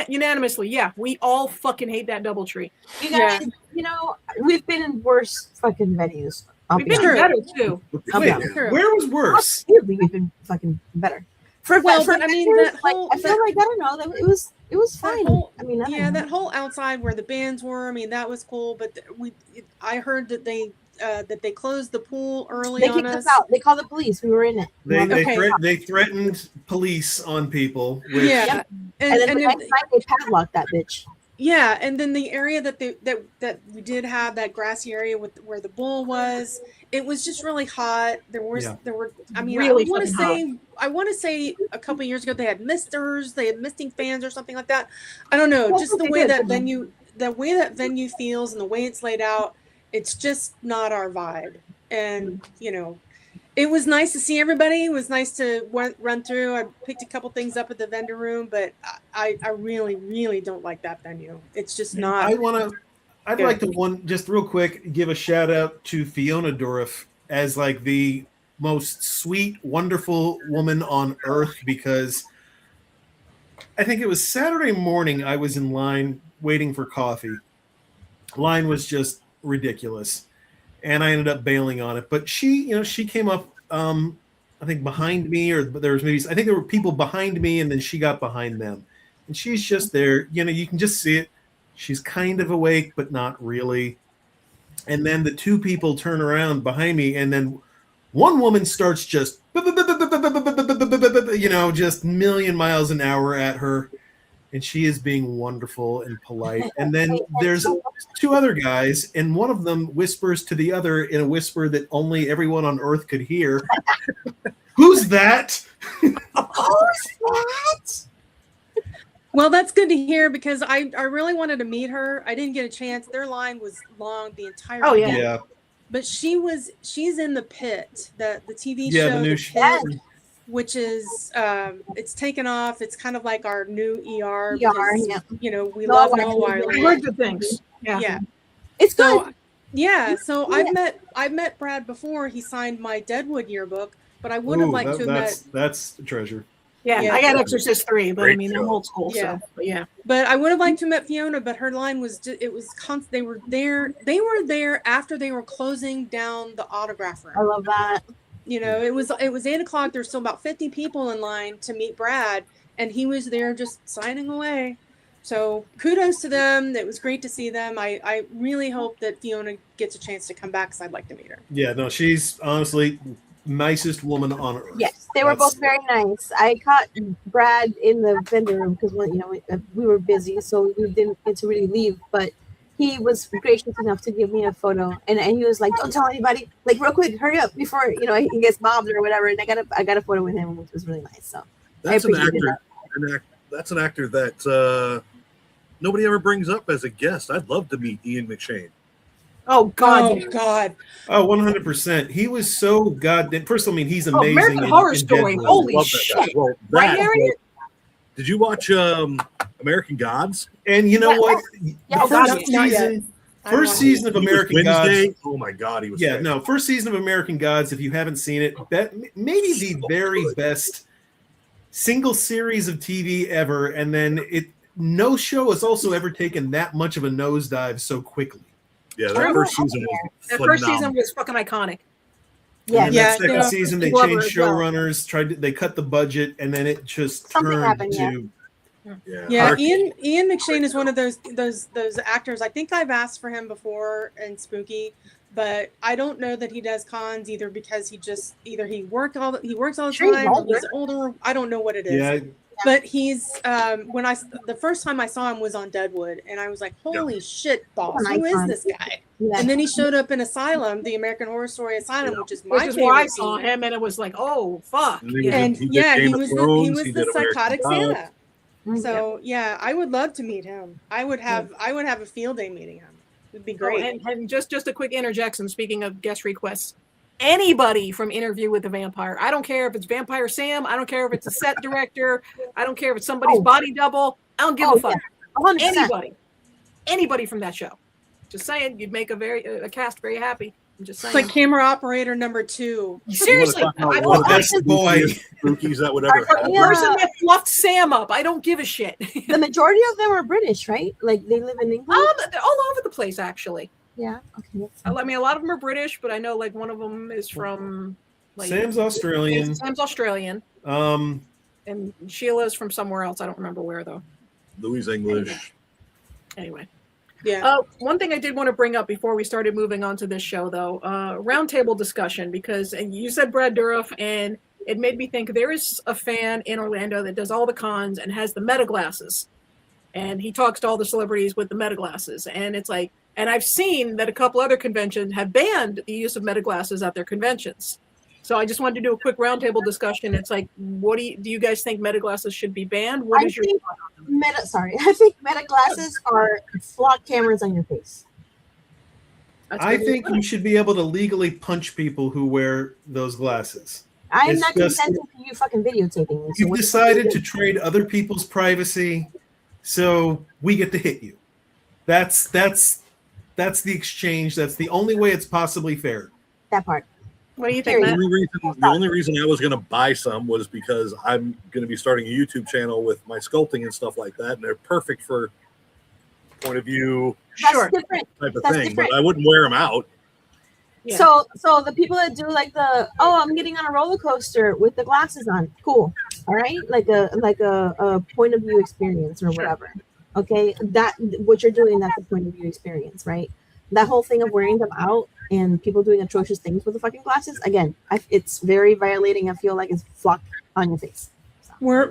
unanimously, yeah, we all fucking hate that DoubleTree. You guys, you know, we've been in worse fucking venues. We've been better too. Wait, True. where was worse? Obviously, we've been fucking better. But I mean, vendors, that whole I feel like I don't know that it was fine. I mean, I don't know. that whole outside where the bands were. I mean, that was cool. But I heard that they closed the pool early They on kicked us. us out. They called the police. We were in it. They threatened police on people. Which, Yeah, And then the next night they padlocked that bitch. yeah, and then the area that we did have, that grassy area where the bull was, it was just really hot. There were I mean, Really I want to say a couple of years ago they had misting fans or something like that. I don't know, That's just what the they way did. that venue feels and the way it's laid out, it's just not our vibe. And you know, it was nice to see everybody. It was nice to run through. I picked a couple things up at the vendor room, but I really, really don't like that venue. It's just not. I'd Good. like to just real quick give a shout out to Fiona Dourif as like the most sweet, wonderful woman on earth, because I think it was Saturday morning I was in line waiting for coffee. Line was just ridiculous, and I ended up bailing on it. But she came up, I think behind me, or there were people behind me, and then she got behind them, and she's just there. You know, you can just see it. She's kind of awake, but not really. And then the two people turn around behind me, and then one woman starts just, just million miles an hour at her. And she is being wonderful and polite. And then there's two other guys, and one of them whispers to the other in a whisper that only everyone on Earth could hear. Who's that? Who's that? Well, that's good to hear, because I really wanted to meet her. I didn't get a chance. Their line was long the entire Oh, yeah. Yeah. But she's in The Pit, the TV Yeah, show, the new Pit, which is it's taken off. It's kind of like our new ER. Because, you know, we love Noah I Wiley. heard good things. Yeah. It's good. So yeah, so I've met Brad before. He signed my Deadwood yearbook, but I would have liked to have met. That's a treasure. Yeah, Yeah. I got Exorcist 3, but I Great mean, show. I'm old school, Yeah. so but yeah. But I would have liked to have met Fiona, but her line was they were there. They were there after they were closing down the autograph room. I love that. You know, it was 8:00. There's still about 50 people in line to meet Brad, and he was there just signing away. So kudos to them. It was great to see them. I really hope that Fiona gets a chance to come back, because I'd like to meet her. Yeah, no, she's honestly nicest woman on earth. Yes, they were both very nice. I caught Brad in the vendor room because we were busy, so we didn't get to really leave. But he was gracious enough to give me a photo, and he was like, "Don't tell anybody, like real quick, hurry up before he gets mobbed or whatever." And I got a photo with him, which was really nice. So That's an appreciated actor. That's an actor that nobody ever brings up as a guest. I'd love to meet Ian McShane. Oh God. Oh God. Oh, 100%. He was so goddamn. First, I mean, he's amazing. American Horror in Story. Deadwood. Holy Love that guy. shit. Well, Right, that, Harriet? did you watch American Gods? And you know what? Yeah, The God, first not yet. season, I don't first know. season of He was American Gods. Wednesday. Oh my God, he was. Yeah, great. no, first season of American Gods. If you haven't seen it, that maybe the very best single series of TV ever. And then no show has also ever taken that much of a nosedive so quickly. Yeah, that True. first season was That first season phenomenal. was fucking iconic. Yeah, And then Yeah, that second yeah. season, they Glover changed as well. showrunners, they cut the budget, and then it just Something turned happened, to. Yeah, Yeah, Mark- Ian McShane is one of those actors. I think I've asked for him before in Spooky, but I don't know that he does cons either because he works all the Sure, he's time. Or older. he's older. I don't know what it is. Yeah, But he's the first time I saw him was on Deadwood, and I was like, "Holy shit, boss! An Who is icon. this guy?" yeah. And then he showed up in Asylum, the American Horror Story Asylum, which is my Which is favorite. where I saw scene. him, and it was like, oh fuck. And he was Yeah. And He did yeah, Game he of was Thrones, the he did American psychotic Gods. Santa. Mm, So yeah, I would love to meet him. I would have a field day meeting him. It'd be Oh, great. and just a quick interjection. Speaking of guest requests, anybody from Interview with the Vampire. I don't care if it's Vampire Sam. I don't care if it's a set director. I don't care if it's somebody's Oh. body double. I don't give Oh, a fuck. 100%. Anybody from that show. Just saying, you'd make a cast very happy. I'm just It's saying. like camera operator number 2. Seriously, You wanna I talk want about the best boy. spookies that would ever the happen. Yeah. person that fluffed Sam up. I don't give a shit. The majority of them are British, right? Like they live in England. They're all over the place, actually. Yeah. Okay. That's I mean, a lot of them are British, but I know like one of them is from. Like, Sam's Australian. Sam's Australian, Um, and Sheila's from somewhere else. I don't remember where though. Louis English. Anyway, Yeah. one thing I did want to bring up before we started moving on to this show, though, roundtable discussion, because and you said Brad Dourif, and it made me think there is a fan in Orlando that does all the cons and has the meta glasses, and he talks to all the celebrities with the meta glasses, and it's like, and I've seen that a couple other conventions have banned the use of meta glasses at their conventions. So I just wanted to do a quick roundtable discussion. It's like, what do you guys think meta glasses should be banned? What I is your think I think meta glasses are flock cameras on your face. That's I good. think you should be able to legally punch people who wear those glasses. I'm It's not just- consenting to you fucking videotaping me. So You've what decided you to do? trade other people's privacy, so we get to hit you. That's the exchange. That's the only way it's possibly fair. That part. What do you think, Period. Matt? The only reason I was going to buy some was because I'm going to be starting a YouTube channel with my sculpting and stuff like that, and they're perfect for point of view That's Sure. different. type of That's thing. different. But I wouldn't wear them out. Yeah. So the people that do like I'm getting on a roller coaster with the glasses on, cool. All right, like a point of view experience or Sure. whatever. Okay, that what you're doing, that's a point of view experience, right? That whole thing of wearing them out and people doing atrocious things with the fucking glasses, again, it's very violating. I feel like it's flock on your face. So, We're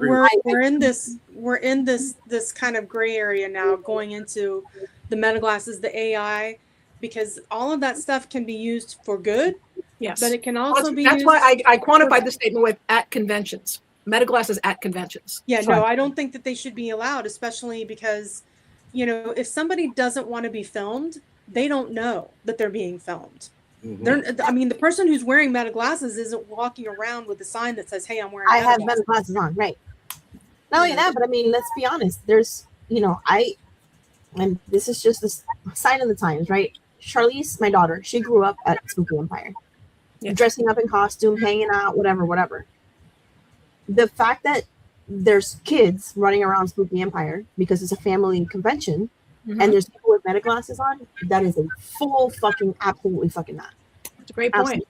in this kind of gray area now, going into the meta glasses, the AI, because all of that stuff can be used for good, Yes. but it can also be That's used. why I quantified the statement with at conventions. Meta glasses at conventions. Yeah, Fine. no, I don't think that they should be allowed, especially because, if somebody doesn't want to be filmed, they don't know that they're being filmed. Mhm. The person who's wearing meta glasses isn't walking around with a sign that says, "Hey, I'm wearing." I meta have glasses." meta glasses on, right? Not only that, but I mean, let's be honest. There's, and this is just the sign of the times, right? Charlize, my daughter, she grew up at Spooky Empire, Yeah. dressing up in costume, hanging out, whatever. The fact that there's kids running around Spooky Empire because it's a family convention, Mhm. and there's people with meta glasses on, that is a full fucking, absolutely fucking not. That's a great point. Absolutely.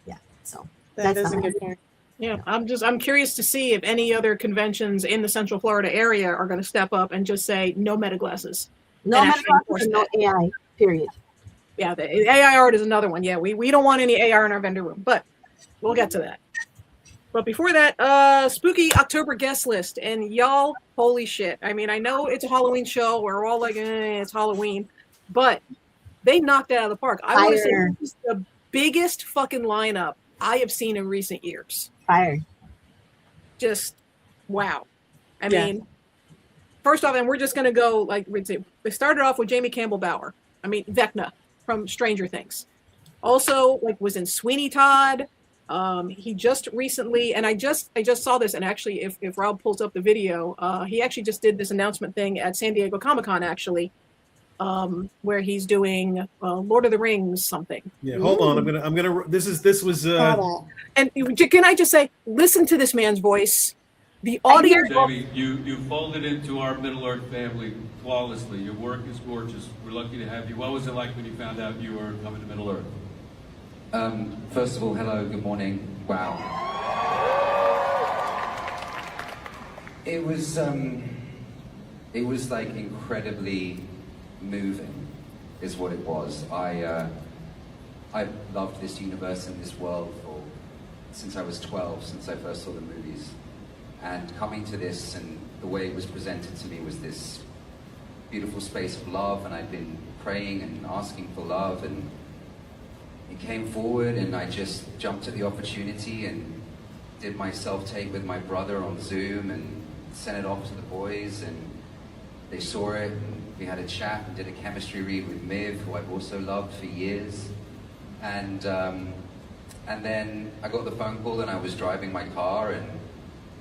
Yeah. So That that's is a not- good point. Yeah, I'm curious to see if any other conventions in the Central Florida area are going to step up and just say no meta glasses. no And meta actually glasses and no enforce AI. Period. Yeah, the AI art is another one. Yeah, we don't want any AR in our vendor room, but we'll get to that. But before that, spooky October guest list, and y'all, holy shit! I mean, I know it's a Halloween show. We're all like, it's Halloween, but they knocked it out of the park. I want to say Fire. this is the biggest fucking lineup I have seen in recent years. Fire. Just wow. I Yeah. mean, first off, and we're just gonna go like we'd say. They started off with Jamie Campbell Bower. I mean, Vecna from Stranger Things. Also, like was in Sweeney Todd. He just recently, and I just saw this, and actually, if Rob pulls up the video, he actually just did this announcement thing at San Diego Comic-Con, actually, where he's doing Lord of the Rings something. Yeah, hold on. I'm gonna. This was. And can I just say, listen to this man's voice. The audio. Jamie, you folded into our Middle Earth family flawlessly. Your work is gorgeous. We're lucky to have you. What was it like when you found out you were coming to Middle Earth? First of all, hello, good morning. Wow. It was like incredibly moving, is what it was. I've loved this universe and this world since I was 12, since I first saw the movies. And coming to this and the way it was presented to me was this beautiful space of love, and I'd been praying and asking for love, and it came forward, and I just jumped at the opportunity and did my self-tape with my brother on Zoom and sent it off to the boys, and they saw it, and we had a chat and did a chemistry read with Miv, who I've also loved for years. And then I got the phone call, and I was driving my car, and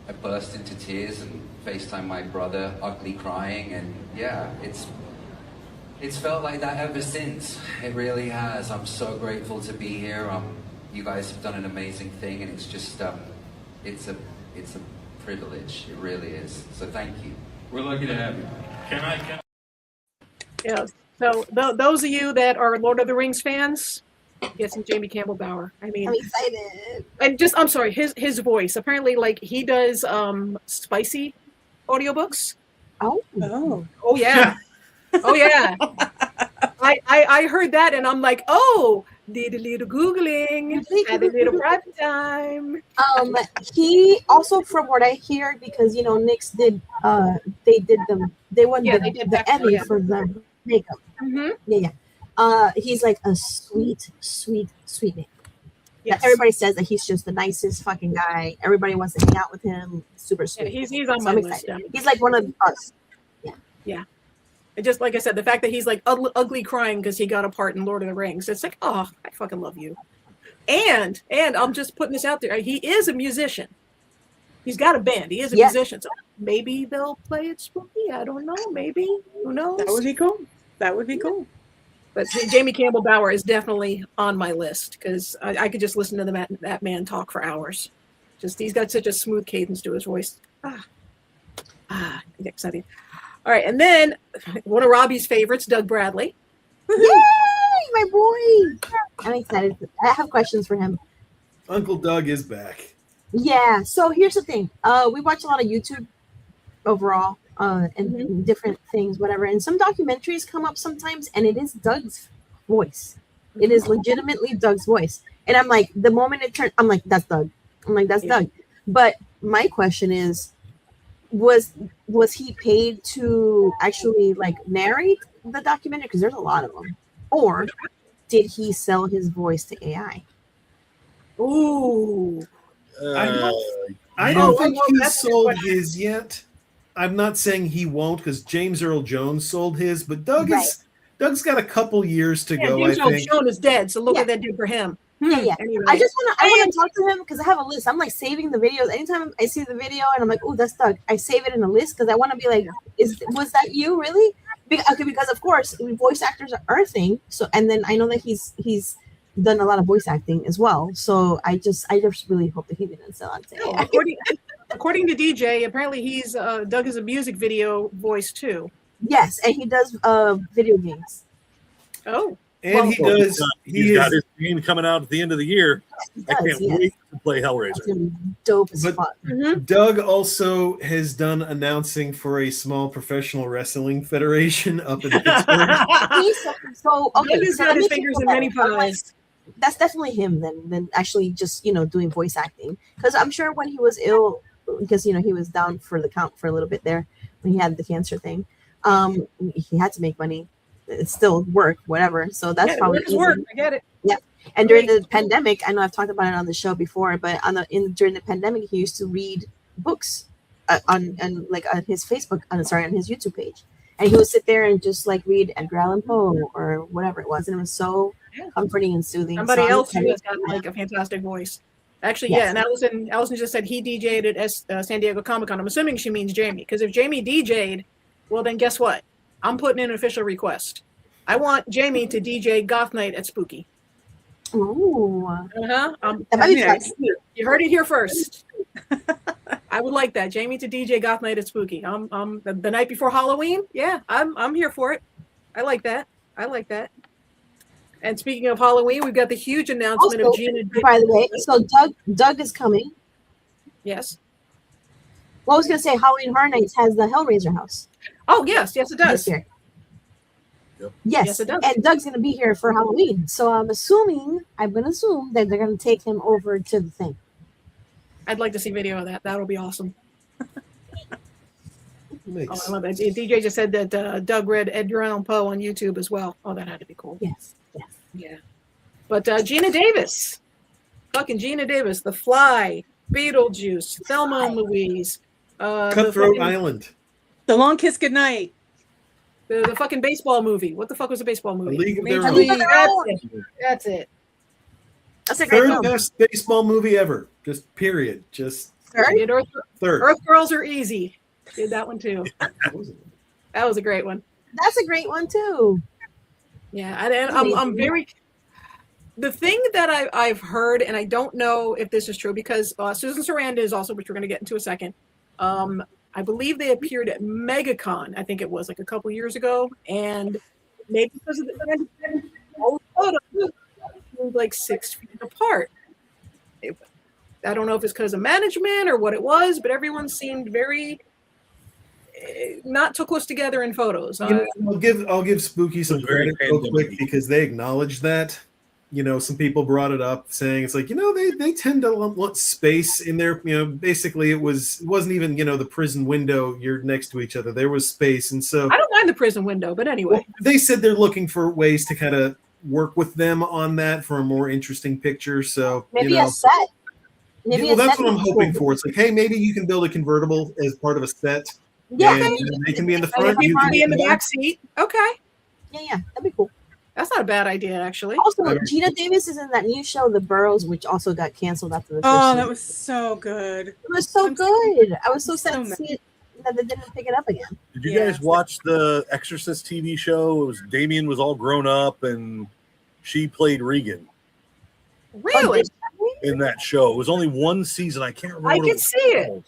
I burst into tears and FaceTimed my brother, ugly crying, and yeah, it's felt like that ever since. It really has. I'm so grateful to be here. You guys have done an amazing thing, and it's just, it's a privilege. It really is. So thank you. We're lucky to have you. Yeah. So those of you that are Lord of the Rings fans, get some Jamie Campbell Bower. I mean, I'm excited. and just I'm sorry, his voice. Apparently, like he does spicy audiobooks. Oh. Oh yeah. Oh yeah. I heard that, and I'm like, oh, did a little googling, had a little private time. He also, from what I hear, because NYX did they won Yeah, they did the Vecna, Emmy yeah. for the makeup. Mm-hmm. Yeah. He's like a sweet man. Yes. Everybody says that he's just the nicest fucking guy. Everybody wants to hang out with him. Super Yeah, sweet. he's on So my I'm list. excited. Yeah. He's like one of us. And just like I said, the fact that he's like ugly crying because he got a part in Lord of the Rings, it's like, oh, I fucking love you. And I'm just putting this out there. He is a musician. He's got a band. He is a Yeah. musician. So maybe they'll play it spooky. I don't know. Maybe. Who knows? That would be cool. That would be cool. But Jamie Campbell Bower is definitely on my list because I could just listen to that man talk for hours. Just he's got such a smooth cadence to his voice. Exciting. All right, and then one of Robbie's favorites, Doug Bradley. Yay, my boy! I'm excited. I have questions for him. Uncle Doug is back. Yeah. So here's the thing. We watch a lot of YouTube overall, and different things, whatever. And some documentaries come up sometimes, and it is Doug's voice. It is legitimately Doug's voice. And I'm like, the moment it turned, I'm like, that's Doug. I'm like, that's Doug. But my question is, was he paid to actually like narrate the documentary? Because there's a lot of them. Or did he sell his voice to AI? Ooh. I don't Oh, think well, he that's a good sold question. his yet. I'm not saying he won't because James Earl Jones sold his, but Doug's got a couple years to go. James I Earl think. Jones is dead, so look Yeah. what that did for him. Yeah. Anyway. I want to talk to him because I have a list. I'm like saving the videos. Anytime I see the video and I'm like, oh, that's Doug, I save it in a list because I want to be like, was that you really? Because of course voice actors are a thing. So and then I know that he's done a lot of voice acting as well. So I just really hope that he didn't sell it to No, AI. according to DJ, apparently he's Doug is a music video voice too. Yes, and he does video games. Oh, And Well, he does. He's got his game coming out at the end of the year. He I does, can't yes. wait to play It's Hellraiser. gonna be dope as But- fuck. Doug also has done announcing for a small professional wrestling federation up in Pittsburgh. So okay, Doug has so got let his me fingers think in about many it. I'm like, pies. that's definitely him than actually just doing voice acting. Because I'm sure when he was ill, because he was down for the count for a little bit there when he had the cancer thing, he had to make money. It's still work, whatever. So that's probably work is work. I get it. Yeah. And during the pandemic, I know I've talked about it on the show before, but during the pandemic, he used to read books on his Facebook, on his YouTube page, and he would sit there and just like read Edgar Allan Poe or whatever it was, and it was so comforting and soothing. Somebody else who has got like a fantastic voice. Actually, Yes. yeah, and Allison just said he DJ'd at San Diego Comic-Con. I'm assuming she means Jamie, because if Jamie DJ'd, well then guess what? I'm putting in an official request. I want Jamie to DJ Goth Night at Spooky. Ooh, Uh-huh. that might be Nice. fun. You heard it here first. I would like that. Jamie to DJ Goth Night at Spooky. The night before Halloween. Yeah, I'm here for it. I like that. And speaking of Halloween, we've got the huge announcement Also, of Gina. by the way, so Doug is coming. Yes. Well, I was gonna say Halloween Horror Nights has the Hellraiser house Oh yes, it this does. year. Yep. Yes, it does. and Doug's gonna be here for Halloween, so I'm gonna assume that they're gonna take him over to the thing. I'd like to see video of that. That'll be awesome. Makes- Oh, I love that. DJ just said that Doug read Edgar Allan Poe on YouTube as well. Oh, that had to be cool. Yes. Yeah. But Gina Davis, fucking Gina Davis, The Fly, Beetlejuice, Thelma and Louise, Cutthroat Island. The Long Kiss Goodnight. the fucking baseball movie. What the fuck was the baseball movie? League of Their Major Own. League. League of Their Own. That's it. That's a great Third film. best baseball movie ever. Just period. Just Third? Did third. Earth Girls Are Easy. Did that one too. That was a great one. That's a great one too. Yeah, and I'm very. The thing that I've heard, and I don't know if this is true, because Susan Sarandon is also, which we're going to get into a second. I believe they appeared at MegaCon. I think it was like a couple years ago, and maybe because of the all the photos were like 6 feet apart. I don't know if it's because of management or what it was, but everyone seemed very not too close together in photos. You know, I'll give Spooky some It was very credit real quick pandemic-y. because they acknowledged that. Some people brought it up saying it's like, they tend to want space in there. Basically it wasn't even, the prison window, you're next to each other. There was space. And so I don't mind the prison window, but anyway. they said they're looking for ways to kind of work with them on that for a more interesting picture. So Maybe a set. Maybe well, a that's set what I'm would be hoping cool. for. It's like, hey, maybe you can build a convertible as part of a set. Yeah, and they can be in the And front. if you You want to can be in the back. back seat, okay. yeah, that'd be cool. That's not a bad idea, actually. Also, Better. Gina Davis is in that new show, The Burrows, which also got canceled after the first Oh, season. that was so good. It was so I'm good. I was so sad so to mad. see it, that they didn't pick it up again. Did you Yeah. guys watch the Exorcist TV show? It was Damien was all grown up and she played Regan Really? in that show. It was only one season. I can't remember. I what can was see it. called.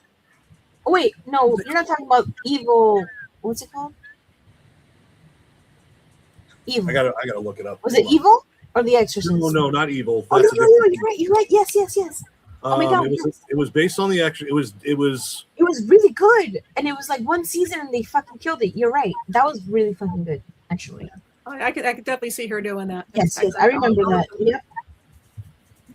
Oh, wait, no, you're not talking about Evil. What's it called? Evil. I gotta look it up. Was it Evil or The Exorcist? No, not evil. Oh, no, That's a no, different. no, you're right. Yes. Oh my God, It was based on the actual. It was It was really good. And it was like one season and they fucking killed it. You're right. That was really fucking good, actually. I could definitely see her doing that. Yes, I remember that. Yep.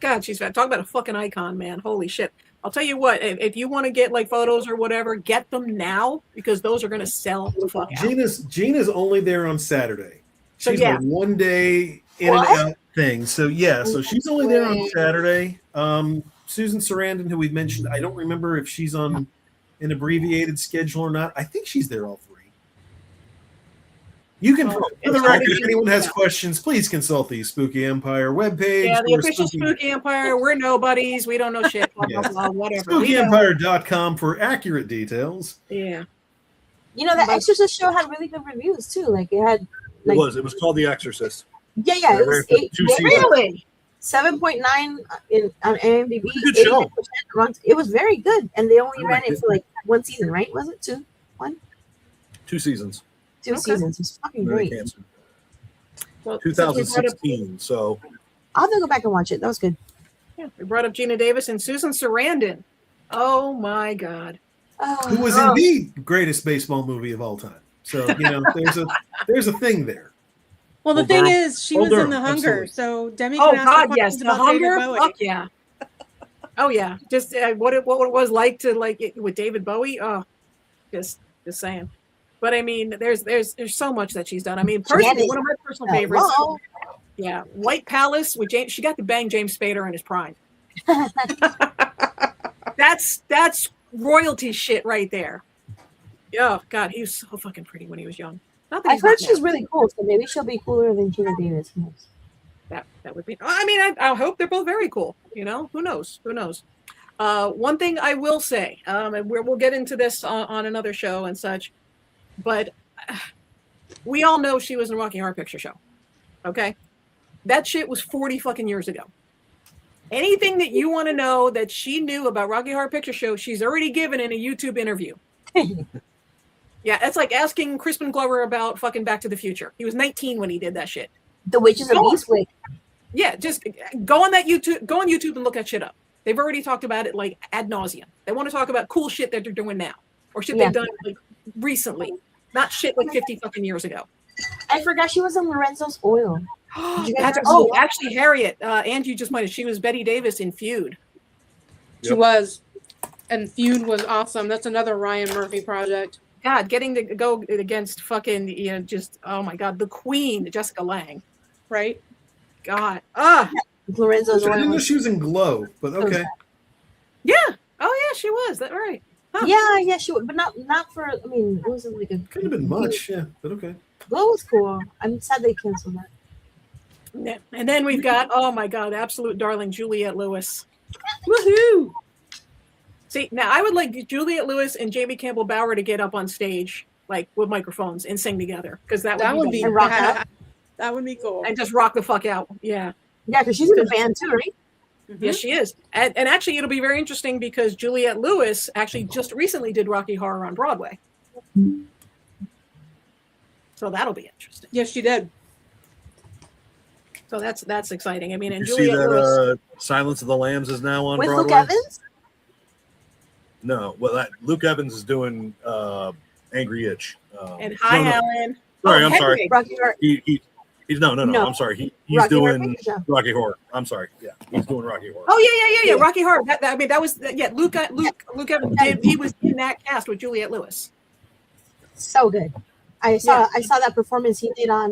God, she's talk about a fucking icon, man. Holy shit. I'll tell you what, if you want to get like photos or whatever, get them now because those are going to sell the fuck out. Gina's only there on Saturday. So, She's yeah. a 1 day in What? and out thing. So yeah, so she's only there on Saturday. Susan Sarandon, who we mentioned, I don't remember if she's on an abbreviated schedule or not. I think she's there all 3. You can, Oh, for the it's record, already- if anyone has questions, please consult the Spooky Empire webpage. Yeah, the or official Spooky Empire. We're nobodies. We don't know shit. Blah, blah, Yes. blah, whatever. We know. SpookyEmpire.com for accurate details. Yeah. You know, the Exorcist show had really good reviews too. Like it had, It like, was called The Exorcist. yeah, it was Very- 2 seasons. Really? 7.9 on IMDb. Good show. 89% wrong. It was very good, and they only ran it for like one season, right? Was it 2? 2 seasons. 2 Okay. seasons. It's fucking And then great. it canceled. Well, since we brought up- 2016. So I'll have to go back and watch it. That was good. Yeah, we brought up Gina Davis and Susan Sarandon. Oh my God. Who was in the greatest baseball movie of all time. So, there's a thing there. Well, the Old thing Durham. is, she Old was in Durham, The Hunger, absolutely. so Demi Oh can ask her God, yes, questions the about David hunger. Bowie. Fuck yeah. Oh yeah, just what it was like to like it with David Bowie. Oh, just saying. But I mean, there's so much that she's done. I mean, personally, Janet, one of my personal favorites. Hello. Yeah, White Palace with James. She got to bang James Spader in his prime. That's royalty shit right there. Oh God, he was so fucking pretty when he was young. Not that I've he's not heard she's now. really cool, so maybe she'll be cooler than Gina Davis. Who knows? That would be. I mean, I hope they're both very cool. You know, who knows? Who knows? One thing I will say, and we'll get into this on another show and such, but we all know she was in Rocky Horror Picture Show. Okay, that shit was 40 fucking years ago. Anything that you want to know that she knew about Rocky Horror Picture Show, she's already given in a YouTube interview. Yeah, it's like asking Crispin Glover about fucking Back to the Future. He was 19 when he did that shit. The Witches of Oh. Eastwick. Yeah, just go on YouTube and look that shit up. They've already talked about it like ad nauseum. They want to talk about cool shit that they're doing now, or shit Yeah. they've done like recently, not shit like 50 fucking years ago. I forgot she was in Lorenzo's Oil. you guys That's, ever oh, see that? actually, Harriet, and you just might have. She was Betty Davis in Feud. She Yep. was. And Feud was awesome. That's another Ryan Murphy project. God, getting to go against fucking, just, oh my God, the Queen, Jessica Lange. Right? God. Lorenzo's I didn't Oil. know she was in Glow, but okay. Yeah. Oh, yeah, she was. That right. Huh. Yeah, she would, but not for. I mean, it wasn't like a. Could have been much, yeah, but okay. Glow was cool. I'm sad they canceled that. Yeah. And then we've got, oh my God, absolute darling Juliette Lewis. Woohoo! See, now I would like Juliette Lewis and Jamie Campbell Bower to get up on stage, like with microphones, and sing together, because that would be, And rock out. That would be cool. and just rock the fuck out. Yeah, Yeah, because she's in the band too, right? Mhm. yes, she is. And actually, it'll be very interesting because Juliette Lewis actually just recently did Rocky Horror on Broadway, so that'll be interesting. Yes, she did. So that's exciting. I mean, and You see Juliette Lewis. that Silence of the Lambs is now on With Broadway? Luke Evans. No, well, Luke Evans is doing Angry Itch. And hi, no. Alan. Sorry, Oh, I'm sorry. Henry. Rocky Horror. He's no. No. I'm sorry. He's Rocky Horror doing Picture Show. Rocky Horror. I'm sorry. Yeah, he's doing Rocky Horror. Oh yeah. Rocky Horror. I mean, that was Luke Evans did. He was in that cast with Juliette Lewis. So good. I saw that performance he did on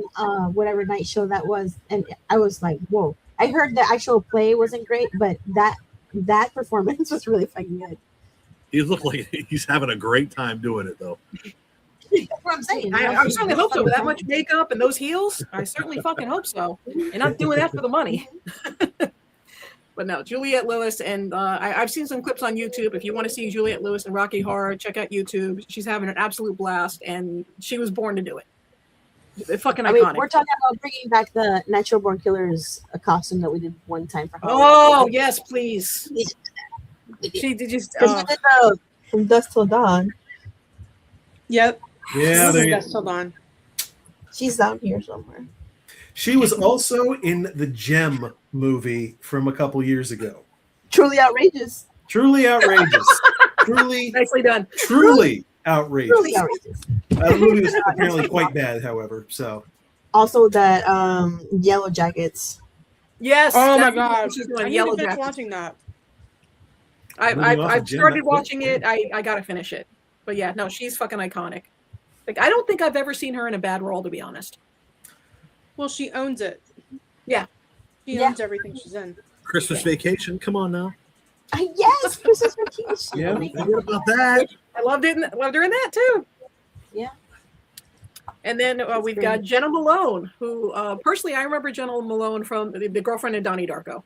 whatever night show that was, and I was like, whoa. I heard the actual play wasn't great, but that performance was really fucking good. He looked like he's having a great time doing it, though. That's what I'm saying. I certainly hope so. With that much makeup and those heels, I certainly fucking hope so. And not doing that for the money. But no, Juliette Lewis, and I've seen some clips on YouTube. If you want to see Juliette Lewis and Rocky Horror, check out YouTube. She's having an absolute blast, and she was born to do it. It's fucking I mean, iconic. we're talking about bringing back the Natural Born Killers costume that we did one time for Halloween. Oh yes, please. She did just. Because we did the From Dusk Till Dawn. Yep. Yeah, there you That's still on. She's down here somewhere. She was also in the Gem movie from a couple years ago. Truly outrageous. Truly outrageous. truly Nicely done. outrageous. Truly outrageous. The movie was apparently quite bad, however. So Also, that Yellow Jackets. Yes. Oh my that's what god. she's I doing. need Yellow to finish Jackets. watching that. Moving off I've of Gem, started that quick. watching it. I gotta finish it. But yeah, no, she's fucking iconic. Like I don't think I've ever seen her in a bad role, to be honest. Well, she owns it. Yeah. She Yeah. owns everything she's in. Christmas Vacation. Come on now. Yes, Christmas Vacation. Yeah. Oh my God. What about that? I loved her in that too. Yeah. And then we've got Jenna Malone, who personally I remember Jenna Malone from the girlfriend of Donnie Darko.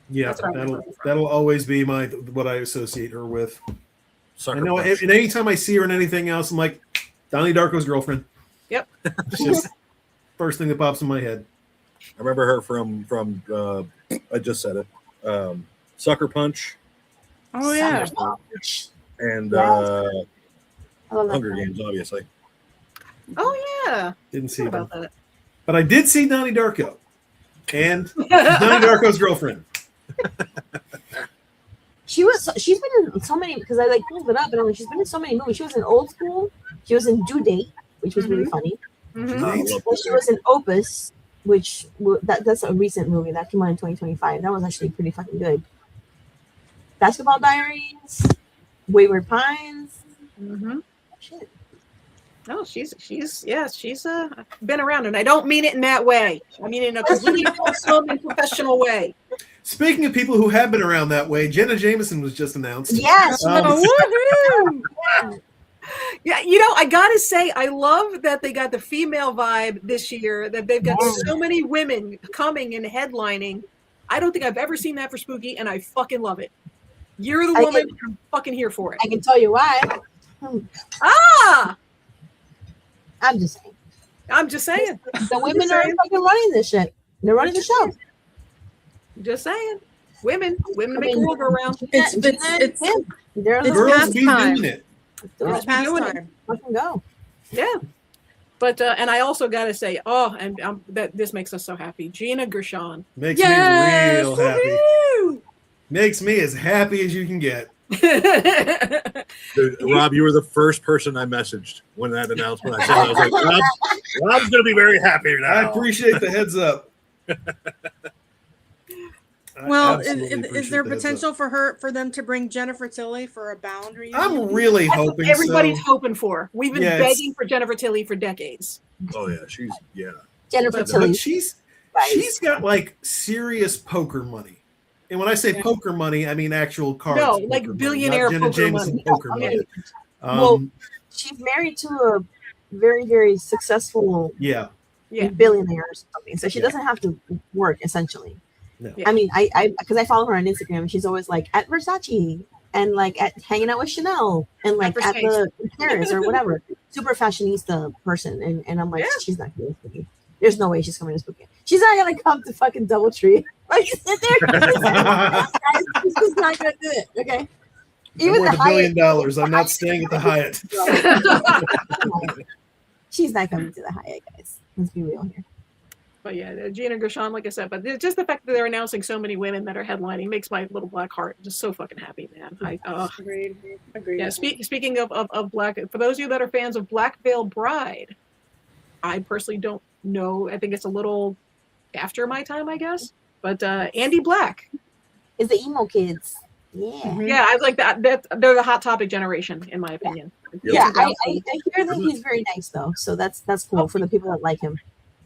yeah, That's what I remember. that'll always be what I associate her with. Sucker I know, Punch. and anytime I see her in anything else, I'm like, Donnie Darko's girlfriend. Yep. It's just first thing that pops in my head. I remember her from I just said it. Sucker Punch Oh yeah. and Yes. I love that Hunger film. Games, obviously. Oh yeah. Didn't see What them. about that? But I did see Donnie Darko. And Donnie Darko's girlfriend. She's been in so many, because I like pulled it up and I'm like, she's been in so many movies. She was in Old School. She was in Due Date, which was really funny. Mhm. I love Well, this she was in Opus, which that's a recent movie that came out in 2025. That was actually pretty fucking good. Basketball Diaries, Wayward Pines. Mm-hmm. Shit. No, she's been around, and I don't mean it in that way. I mean it in a completely wholesome and professional way. Speaking of people who have been around that way, Jenna Jameson was just announced. Yes. Oh, woohoo! Yeah, I gotta say, I love that they got the female vibe this year. That they've got so many women coming and headlining. I don't think I've ever seen that for Spooky, and I fucking love it. You're the woman. I'm fucking here for it. I can tell you why. Ah, I'm just saying. I'm just saying. The women are fucking running this shit. They're running the show. Just saying. Women make the world go around. It's They're it's Girls past be time. doing it. It's past time. Fucking go. Yeah. But and I also gotta say, that this makes us so happy. Gina Gershon. Makes me Yes! real happy. Woo! Makes me as happy as you can get. Dude, Rob, you were the first person I messaged when that announcement. I said, I was like, Rob's going to be very happy now. I appreciate the heads up. I Well, absolutely is appreciate there the heads potential for them to bring Jennifer Tilly for a Bound reunion? up. I'm really That's what hoping everybody's so. hoping for. We've been Yeah, it's- begging for Jennifer Tilly for decades. Oh yeah, Jennifer But Tilly. she's Right. got like serious poker money. And when I say poker money, I mean actual cards. No, poker like money, billionaire not Jenna poker Jameson money. poker I money. mean, well, Um, she's married to a very, very successful yeah. Yeah. billionaire or something. So she Yeah. doesn't have to work essentially. No. Yeah. I mean, because I follow her on Instagram and she's always like at Versace and like at hanging out with Chanel and like at the Paris or whatever. Super fashionista person. And I'm like, Yeah. she's not going to Spooky. There's no way she's coming to Spooky. She's not gonna come to fucking Doubletree. Like sit there. She's just not gonna do it. Okay. I'm worth the $1 billion. Hyatt- I'm not staying at the Hyatt. She's not coming to the Hyatt, guys. Let's be real here. But yeah, Gina Gershon, like I said, but just the fact that they're announcing so many women that are headlining makes my little black heart just so fucking happy, man. Agreed. Yeah, speaking of black, for those of you that are fans of Black Veil Bride, I personally don't know. I think it's a little after my time, I guess. But Andy Black, It's the emo kids. Yeah. yeah, I like that. They're the hot topic generation, in my opinion. Yeah, I hear that he's very nice though, so that's cool for the people that like him.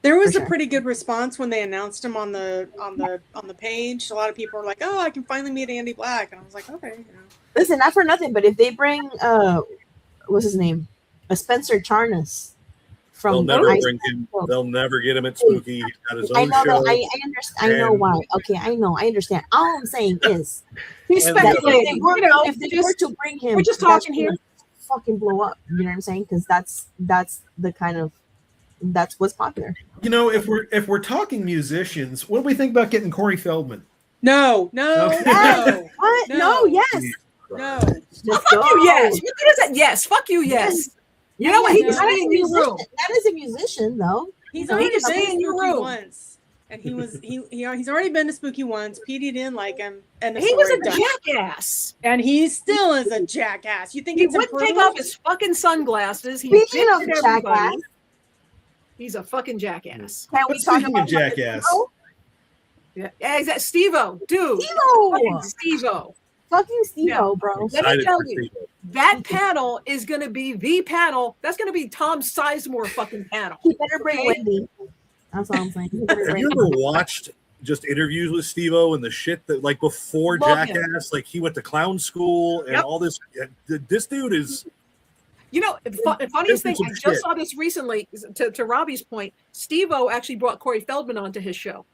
There was For a sure. pretty good response when they announced him on the page. A lot of people were like, "Oh, I can finally meet Andy Black," and I was like, "Okay." Listen, not for nothing, but if they bring what's his name, a Spencer Charnas They'll from never Ice- bring him. They'll never get him at Spooky. He's got his I own know show. that I understand. I know and- why. Okay, I understand. All I'm saying is He's And- that speculating. if they were to bring him, we're just that's talking here. gonna fucking blow up. You know what I'm saying? Because that's the kind of that's what's popular. You know, if we're talking musicians, what do we think about getting Corey Feldman? No. Yes. What? No. No. Yes. No. Just Fuck you, go. yes. What is that? Yes. Fuck you, yes. You know what? He Yeah, was that is in a your room. musician. That is a musician, though. He's No, already he can been stay to in your Spooky room. once, and he's already been to Spooky once. Petey didn't like him, and the He was story a died. jackass. And he still is a jackass. You think He it's wouldn't take improved? off his fucking sunglasses. He Speaking bitched of at everybody. jackass, He's a fucking jackass. can But we talk speaking about of jackass, Yeah, exactly. Steve-O, dude. Steve-O? Fucking Steve-O. Fucking Steve-O, Yeah. bro. Let me Excited tell for you, Steve-O. that panel is going to be the panel. That's going to be Tom Sizemore fucking panel. He better bring Okay. Wendy. That's all I'm saying. He better Have bring you ever watched just interviews with Steve-O and the shit that like before Love him. Jackass, like he went to clown school and Yep. all this? This dude is You know, the funniest thing, Some I just shit. saw this recently, to Robbie's point, Steve-O actually brought Corey Feldman onto his show.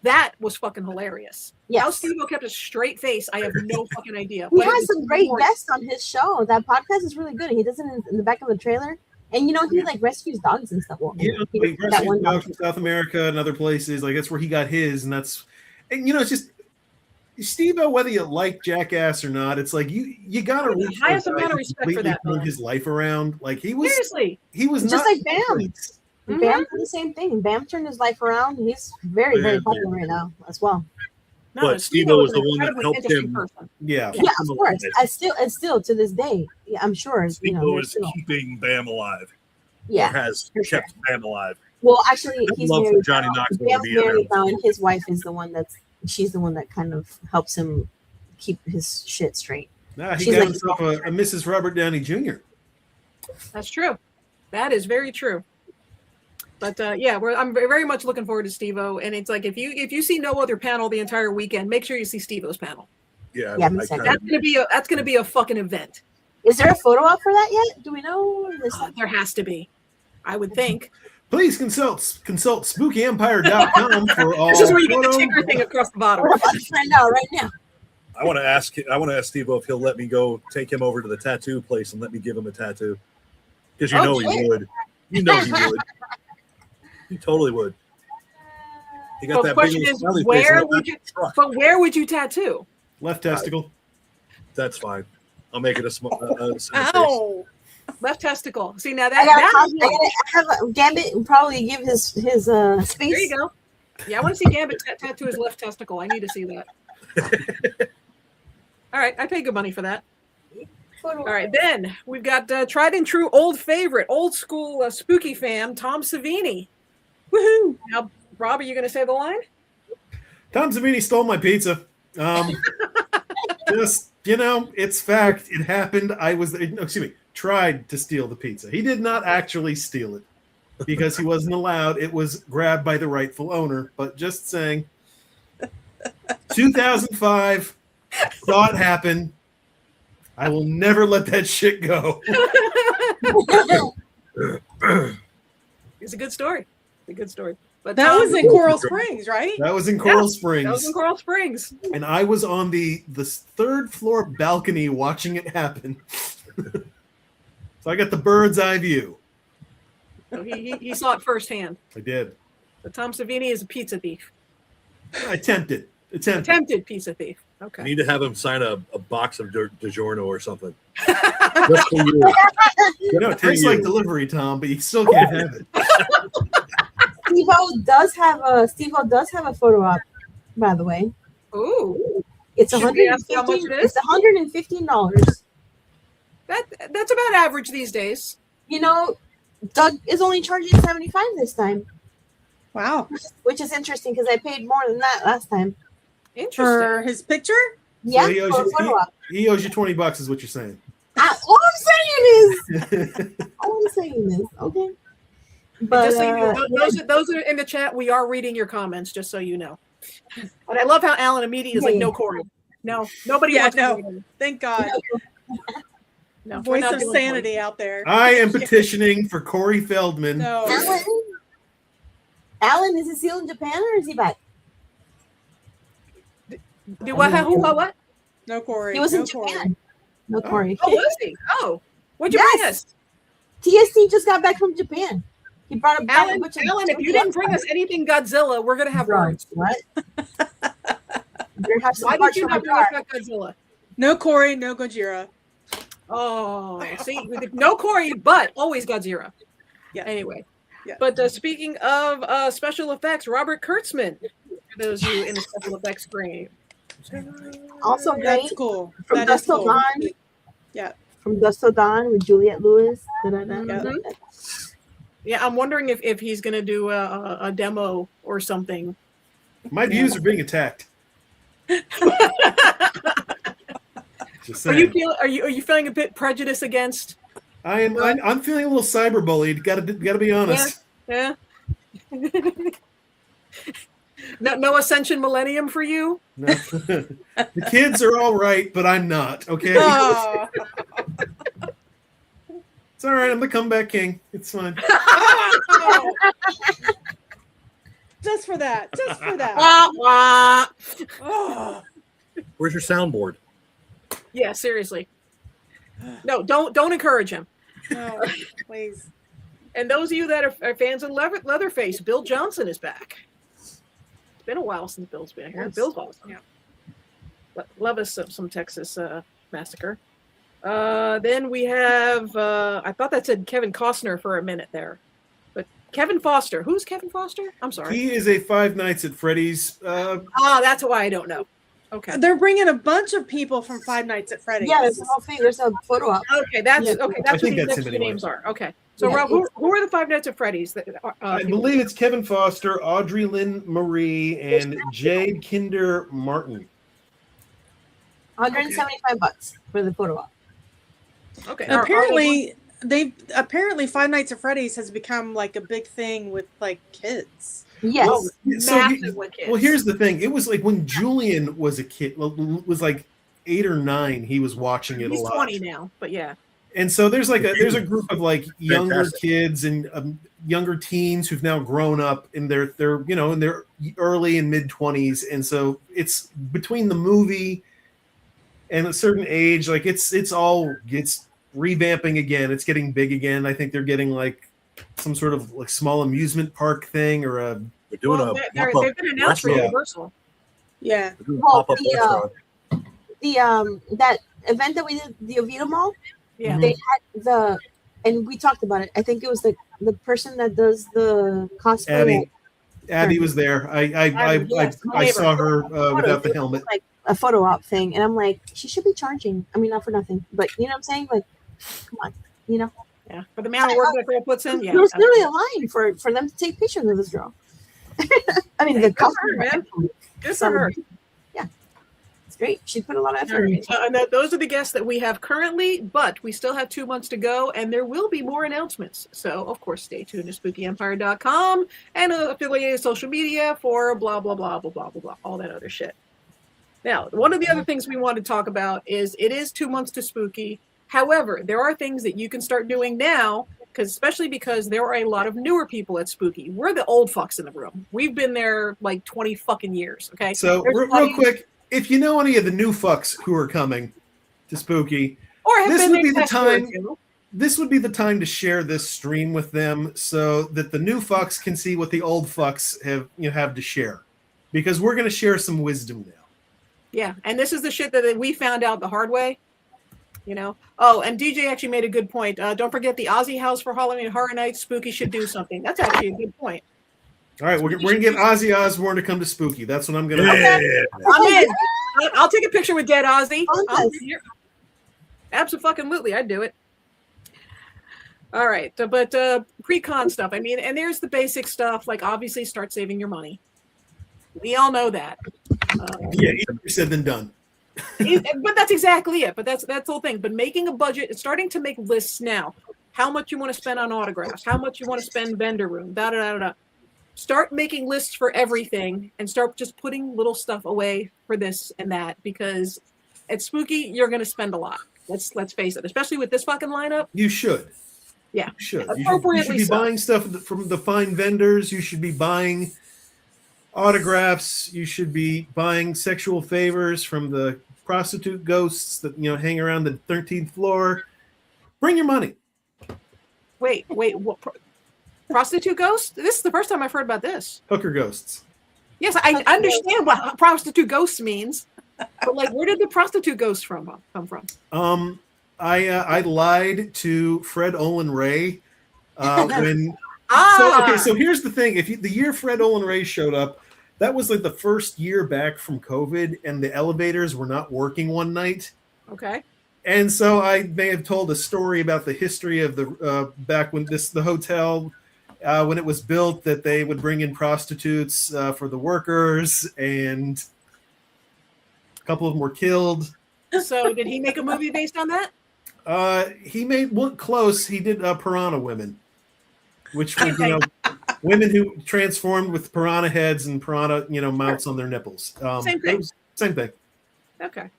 That was fucking hilarious. How Yes. Steve-O kept a straight face, I have no fucking idea. He But it has was some great glorious. guests on his show. That podcast is really good. He does it in the back of the trailer. And you know, he like rescues dogs and stuff. Well, yeah, he like that one rescued dogs from South America and other places. Like that's where he got his, and you know, it's just Steve-O, whether you like Jackass or not, it's like you gotta The reach highest for a guy amount of who respect for completely that turned man. his life around. Like he was Seriously. Just not like Bam. perfect. Mhm. Bam did the same thing. Bam turned his life around. He's very, very popular right now as well. No, But Steve-O Steve-O was an the one that incredibly helped interesting him. person. Yeah. Yeah, of course. And still to this day, yeah, I'm sure. You know, Steve-O there's is still. keeping Bam alive. Yeah. has for sure. kept Bam alive. Well, actually, I'd he's love for married Johnny now. Knoxville to Bam's be in there. married now, and his wife is the one she's the one that kind of helps him keep his shit straight. Nah, he She's got like- himself a Mrs. Robert Downey Jr. That's true. That is very true. But yeah, I'm very much looking forward to Steve-O. And it's like if you see no other panel the entire weekend, make sure you see Steve-O's panel. Yeah, Yeah, I me second. kinda- That's gonna be a fucking event. Is there a photo op for that yet? Do we know? There has to be. I would think. Please consult spookyempire.com for all This is where you get the photo- ticker thing across the bottom. We're about to find out right now. I want to ask Steve-O if he'll let me go take him over to the tattoo place and let me give him a tattoo. Because you know he Okay. would. You know he would. He totally would. He got Well, the that question big is, smiley face where in would that you? truck. But where would you tattoo? left testicle. That's fine. I'll make it a small. Ow. Left testicle. See now I that gotta have a Gambit and probably give his space. there you go. Yeah, I want to see Gambit tattoo his left testicle. I need to see that. All right, I pay good money for that. Photo. All right, then we've got tried and true old favorite, old school spooky fam, Tom Savini. Woohoo. Now, Rob, are you going to say the line? Tom Savini stole my pizza. Just, it's fact. It happened. Tried to steal the pizza. He did not actually steal it because he wasn't allowed. It was grabbed by the rightful owner. But just saying, 2005, saw it happen. I will never let that shit go. It's a good story. It's a good story. But That Tom, was in Coral Springs, right? That was in Coral that Springs. was in Coral Springs. And I was on the third floor balcony watching it happen. So I got the bird's eye view. So he saw it firsthand. I did. But Tom Savini is a pizza thief. I attempted. Attempted pizza thief. I Okay. need to have him sign a box of DiGiorno or something. Just for you. It tastes like delivery, Tom, but you still can't have it. Steve-O does have a photo op, by the way. Ooh, It's Should we ask how much it is? It's $115. that's about average these days. Doug is only charging $75 this time, Wow. which is interesting because I paid more than that last time. Interesting. For his picture? Yeah, he owes for a you- photo op. He owes you $20 is what you're saying. All I'm saying is, okay. But Just so you know, those are in the chat. We are reading your comments, just so you know. And I love how Alan immediately is like, "No, Corey, no, nobody Yeah, wants no. Corey. Thank God. No, we're Voice not of doing sanity out there. I am petitioning for Corey Feldman. No. Alan, is he still in Japan or is he back? Corey. Do what? Who? What? No Corey. He was no in Corey. Japan. No, Corey. Oh, was he? Oh, what'd you bring us, TSC just got back from Japan. He brought a Alan? bunch of Alan, if you didn't bring us anything Godzilla, we're gonna have words. What? Better have some Why parts did you for my not bring us car. back Godzilla? No Corey, no Gojira. Oh, see, no Corey, but always Godzilla. Yeah. Anyway, Yeah. but speaking of special effects, Robert Kurtzman, for those of you in the special effects screen. Also great. That's cool. From That is Dusk Till cool. Dawn. Yeah. From Dusk Till Dawn with Juliette Lewis. Mhm. Yeah, I'm wondering if he's gonna do a demo or something. My views are being attacked. Just Are you saying. are you feeling a bit prejudiced against? I'm feeling a little cyberbullied. Got to be honest. Yeah. No Ascension Millennium for you. No. The kids are all right, but I'm not. Okay, Oh. it's all right. I'm the comeback king. It's fine. Just for that. Just for that. Wah, wah. Oh. Where's your soundboard? Yeah, seriously. No, don't encourage him. No, please. And those of you that are fans of Leatherface, Bill Johnson is back. It's been a while since Bill's been here. Yes. Bill's awesome. Yeah. Love us some Texas Massacre. Then we have, I thought that said Kevin Costner for a minute there. But Kevin Foster. Who's Kevin Foster? I'm sorry. He is a Five Nights at Freddy's. That's why I don't know. Okay. They're bringing a bunch of people from Five Nights at Freddy's. Yeah, there's a whole thing. There's a photo op. Okay, that's Yeah. okay. I That's think what that's these him two anyway. names are. Okay. So, Yeah, Rob, who are the Five Nights at Freddy's? That I believe it's Kevin Foster, Audrey Lynn Marie, and Jade Kinder Martin. $175 for the photo op. Okay. Apparently Five Nights at Freddy's has become like a big thing with like kids. Yes. Well, massive with kids. Well, here's the thing. It was like when Julian was a kid, was like 8 or 9. He was watching it He's a lot. 20 now, but yeah. And so there's a group of like younger Fantastic. kids and younger teens who've now grown up in their in their early and mid 20s, and so it's between the movie and a certain age, like it's revamping again. It's getting big again. I think they're getting like some sort of like small amusement park thing or a. They're doing Well, a they've been announced for Yeah. Universal. Yeah. They're doing a Well, pop-up restaurant. That event that we did, the Oviedo Mall, Yeah. they had and we talked about it. I think it was the person that does the cosplay. Abby was there. I saw her without the helmet. Like a photo op thing, and I'm like, she should be charging. I mean, not for nothing, but you know what I'm saying? Like, come on, you know. Yeah. For the amount of work that girl puts in, yeah. There was literally a line for them to take pictures of this girl. I mean, the Good for her, costume, man. Good for her. Yeah, it's great. She put a lot of All effort in right. it. And those are the guests that we have currently, but we still have 2 months to go, and there will be more announcements. So, of course, stay tuned to spookyempire.com and affiliated social media for blah, blah, blah, blah, blah, blah, blah, all that other shit. Now, one of the other things we want to talk about is it is 2 months to spooky. However, there are things that you can start doing now, especially because there are a lot of newer people at Spooky. We're the old fucks in the room. We've been there like 20 fucking years. Okay. So There's a lot real of- quick, if you know any of the new fucks who are coming to Spooky, or have this been would there be the past year or time- two. this would be the time to share this stream with them so that the new fucks can see what the old fucks have to share, because we're going to share some wisdom now. Yeah, and this is the shit that we found out the hard way. You know. Oh, and DJ actually made a good point. Don't forget the Ozzy House for Halloween Horror Nights. Spooky should do something. That's actually a good point. All right, we're going to get Ozzy Osbourne to come to Spooky. That's what I'm going to do. I'm in. I'll take a picture with dead Ozzy. Oh, Here. Absolutely, I'd do it. All right, but pre-con stuff. I mean, and there's the basic stuff. Like obviously, start saving your money. We all know that. Yeah, easier said than done. But that's exactly it. But that's the whole thing. But making a budget, starting to make lists now. How much you want to spend on autographs? How much you want to spend vendor room? Da da da da. Start making lists for everything and start just putting little stuff away for this and that, because at Spooky you're going to spend a lot. Let's face it, especially with this fucking lineup. You should. Yeah. You should. Appropriately You should be so. buying stuff from the fine vendors. You should be buying autographs. You should be buying sexual favors from the prostitute ghosts that hang around the 13th floor. Bring your money. Wait, what? Prostitute ghost? This is the first time I've heard about this. Hooker ghosts. Yes, I understand what prostitute ghost means, but like, where did the prostitute ghost come from? I lied to Fred Olin Ray when. So here's the thing: the year Fred Olin Ray showed up, that was like the first year back from COVID, and the elevators were not working one night. Okay. And so I may have told a story about the history of the back when the hotel. When it was built, that they would bring in prostitutes for the workers, and a couple of them were killed. So did he make a movie based on that? He made one close. He did Piranha Women, which were women who transformed with piranha heads and piranha mounts on their nipples. Same thing. Same thing. Okay.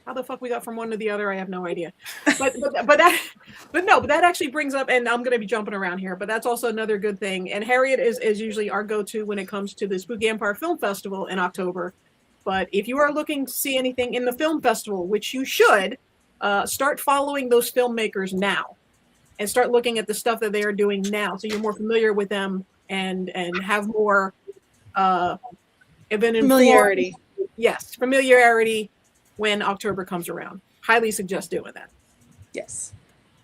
How the fuck we got from one to the other, I have no idea. But that actually brings up, and I'm going to be jumping around here, but that's also another good thing. And Harriet is usually our go-to when it comes to the Spooky Empire Film Festival in October. But if you are looking to see anything in the film festival, which you should, start following those filmmakers now, and start looking at the stuff that they are doing now, so you're more familiar with them and have more Familiarity. Yes, familiarity when October comes around. Highly suggest doing that. Yes.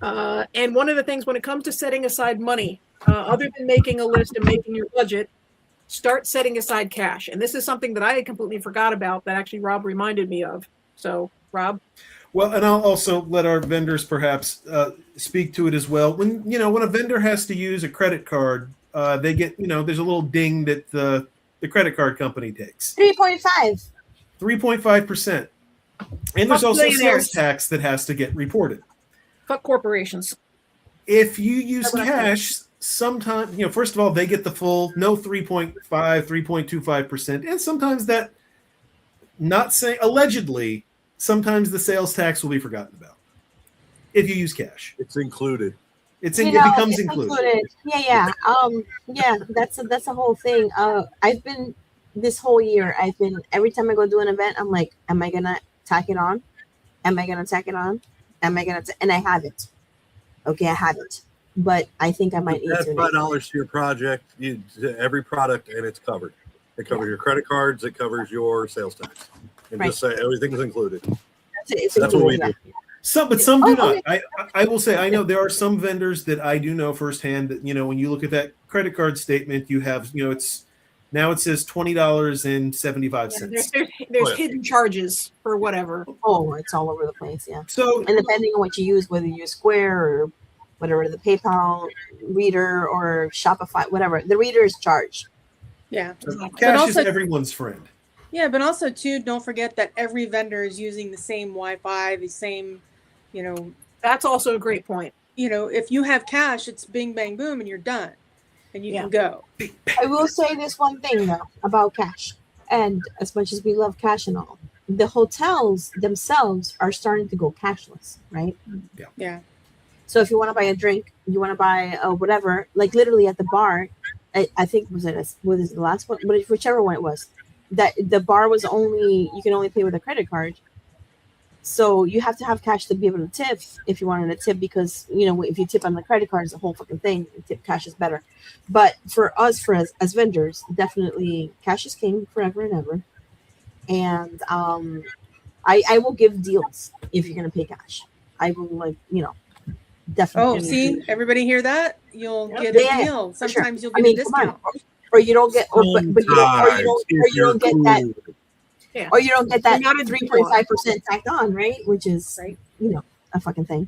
And one of the things when it comes to setting aside money, other than making a list and making your budget, start setting aside cash. And this is something that I had completely forgot about that actually Rob reminded me of. So, Rob? Well, and I'll also let our vendors perhaps speak to it as well. When a vendor has to use a credit card, they get there's a little ding that the credit card company takes 3.5. 3.5%, and there's Fuck also billionaires. sales tax that has to get reported. Fuck corporations. If you use That's what I think. cash, sometimes first of all they get the full no 3.5, 3.25%, and sometimes that not saying allegedly. Sometimes the sales tax will be forgotten about if you use cash. It's included. It You know, becomes it's included. Yeah. Yeah. That's a whole thing. I've been this whole year. I've been every time I go do an event, I'm like, am I gonna tack it on? Am I gonna tack it on? Am I gonna? And I have it. Okay, I have it. But I think I might need Add to. $5 to your project, every product, and it's covered. It covers your credit cards. It covers your sales tax. And just say everything's included. That's what we do. Some do not. Okay. I will say I know there are some vendors that I do know firsthand that when you look at that credit card statement, you have it's now it says $20.75. There's hidden charges for whatever. Oh, it's all over the place. Yeah. So And depending on what you use, whether you use Square or whatever, the PayPal reader or Shopify, whatever, the reader is charged. Yeah. cash also- is everyone's friend. Yeah, but also too, don't forget that every vendor is using the same Wi-Fi, the same, That's also a great point. if you have cash, it's bing bang boom and you're done. And you can go. I will say this one thing though about cash, and as much as we love cash and all, the hotels themselves are starting to go cashless, right? Yeah. So if you want to buy a drink, you want to buy whatever, like literally at the bar, I think was it the last one, but whichever one it was, that the bar was you can only pay with a credit card. So you have to have cash to be able to tip if you wanted to tip, because if you tip on the credit card, it's a whole fucking thing. Tip cash is better. But for us, as vendors, definitely cash is king forever and ever. And I will give deals if you're gonna pay cash. I will definitely. Oh, see, everybody hear that? You'll get Yeah, a deal. for sure. Sometimes you'll I get mean, a come on. discount. Or you don't get, but you don't get that. Yeah. Or you don't get that You're not a 3.5% tacked on, right? Which is Right. a fucking thing.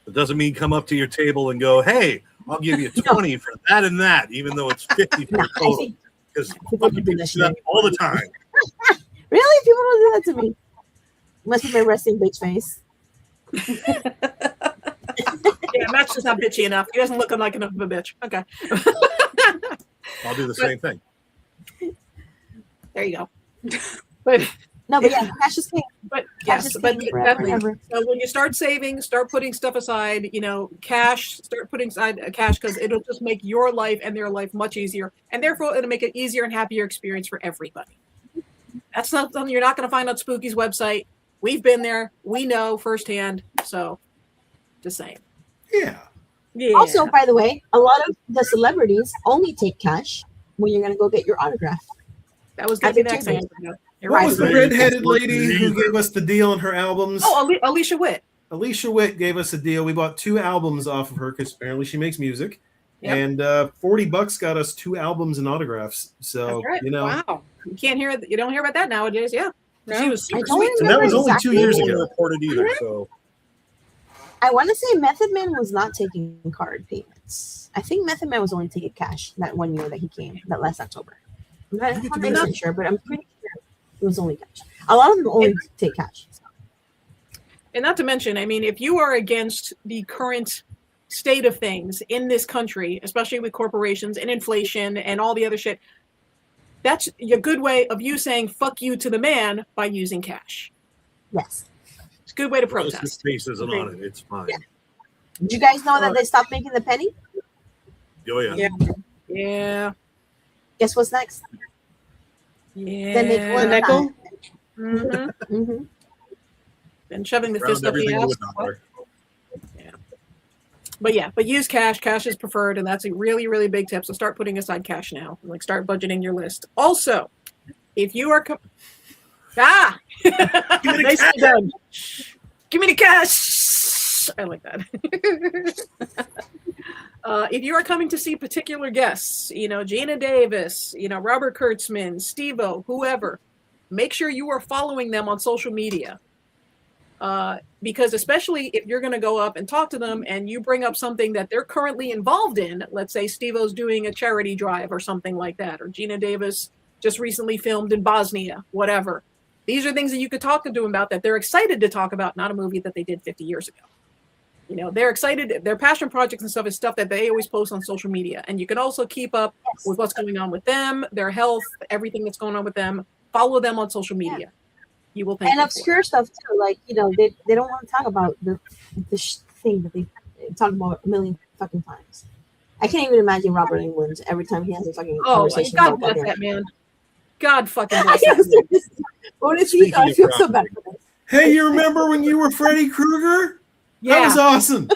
It doesn't mean come up to your table and go, "Hey, I'll give you 20 for that and that," even though it's 50 for No, the I total. think Because people fucking do people that do that shit. all the time. Really, people don't do that to me. Must be my resting bitch face. Yeah, Matt's just not bitchy enough. He doesn't look like enough of a bitch. Okay. I'll do the same thing. There you go. But No, but yeah, cash is king. but Cash yes, is but king forever definitely. and ever. So when you start saving, start putting stuff aside, cash, start putting aside cash, because it'll just make your life and their life much easier. And therefore it'll make it easier and happier experience for everybody. That's not something you're not going to find on Spooky's website. We've been there. We know firsthand. So just saying. Yeah. Yeah. Also, by the way, a lot of the celebrities only take cash when you're gonna go get your autograph. that was going to be I've next been thing. You're What right. was the Right. redheaded lady who gave us the deal on her albums? Oh, Alicia Witt. Alicia Witt gave us a deal. We bought 2 albums off of her because apparently she makes music. Yep. And $40 got us 2 albums and autographs. So, That's right. Wow. You can't hear it. You don't hear about that nowadays. Yeah. No. She was I super don't sweet. and that was only exactly. 2 years No one ago. reported either. So I want to say Method Man was not taking card payments. I think Method Man was only taking cash that one year that he came, that last October. I'm not 100% sure, but I'm pretty sure it was only cash. A lot of them only take cash. And not to mention, I mean, if you are against the current state of things in this country, especially with corporations and inflation and all the other shit, that's a good way of you saying fuck you to the man by using cash. Yes. It's a good way to Rose his protest. face isn't on it. It's fine. Yeah. Did you guys know that they stopped making the penny? Oh yeah. Yeah. Yeah. Guess what's next? Yeah. The nickel The and nickel? Mm-hmm. Mm-hmm. And shoving the Round fist up the everything to ass. a dollar. But use cash. Cash is preferred, and that's a really, really big tip. So start putting aside cash now. Like start budgeting your list. Also, if you are me the nicely cash. done. Give me the cash. I like that. If you are coming to see particular guests, Gina Davis, Robert Kurtzman, Steve-O, whoever, make sure you are following them on social media. Because especially if you're going to go up and talk to them and you bring up something that they're currently involved in, let's say Steve-O's doing a charity drive or something like that, or Gina Davis just recently filmed in Bosnia, whatever. These are things that you could talk to them about that they're excited to talk about, not a movie that they did 50 years ago. You know, they're excited. Their passion projects and stuff is stuff that they always post on social media. And you can also keep up with what's going on with them, their health, everything that's going on with them. Follow them on social media. Yeah. You will thank And them obscure stuff too. Like, you know, they don't want to talk about the thing that they talk about a million fucking times. I can't even imagine Robert England every time he has a fucking Oh, conversation. God about bless that man. God fucking I bless that man. What is he? I feel so bad for this. Hey, you remember when you were Freddy Krueger? That Yeah. was awesome.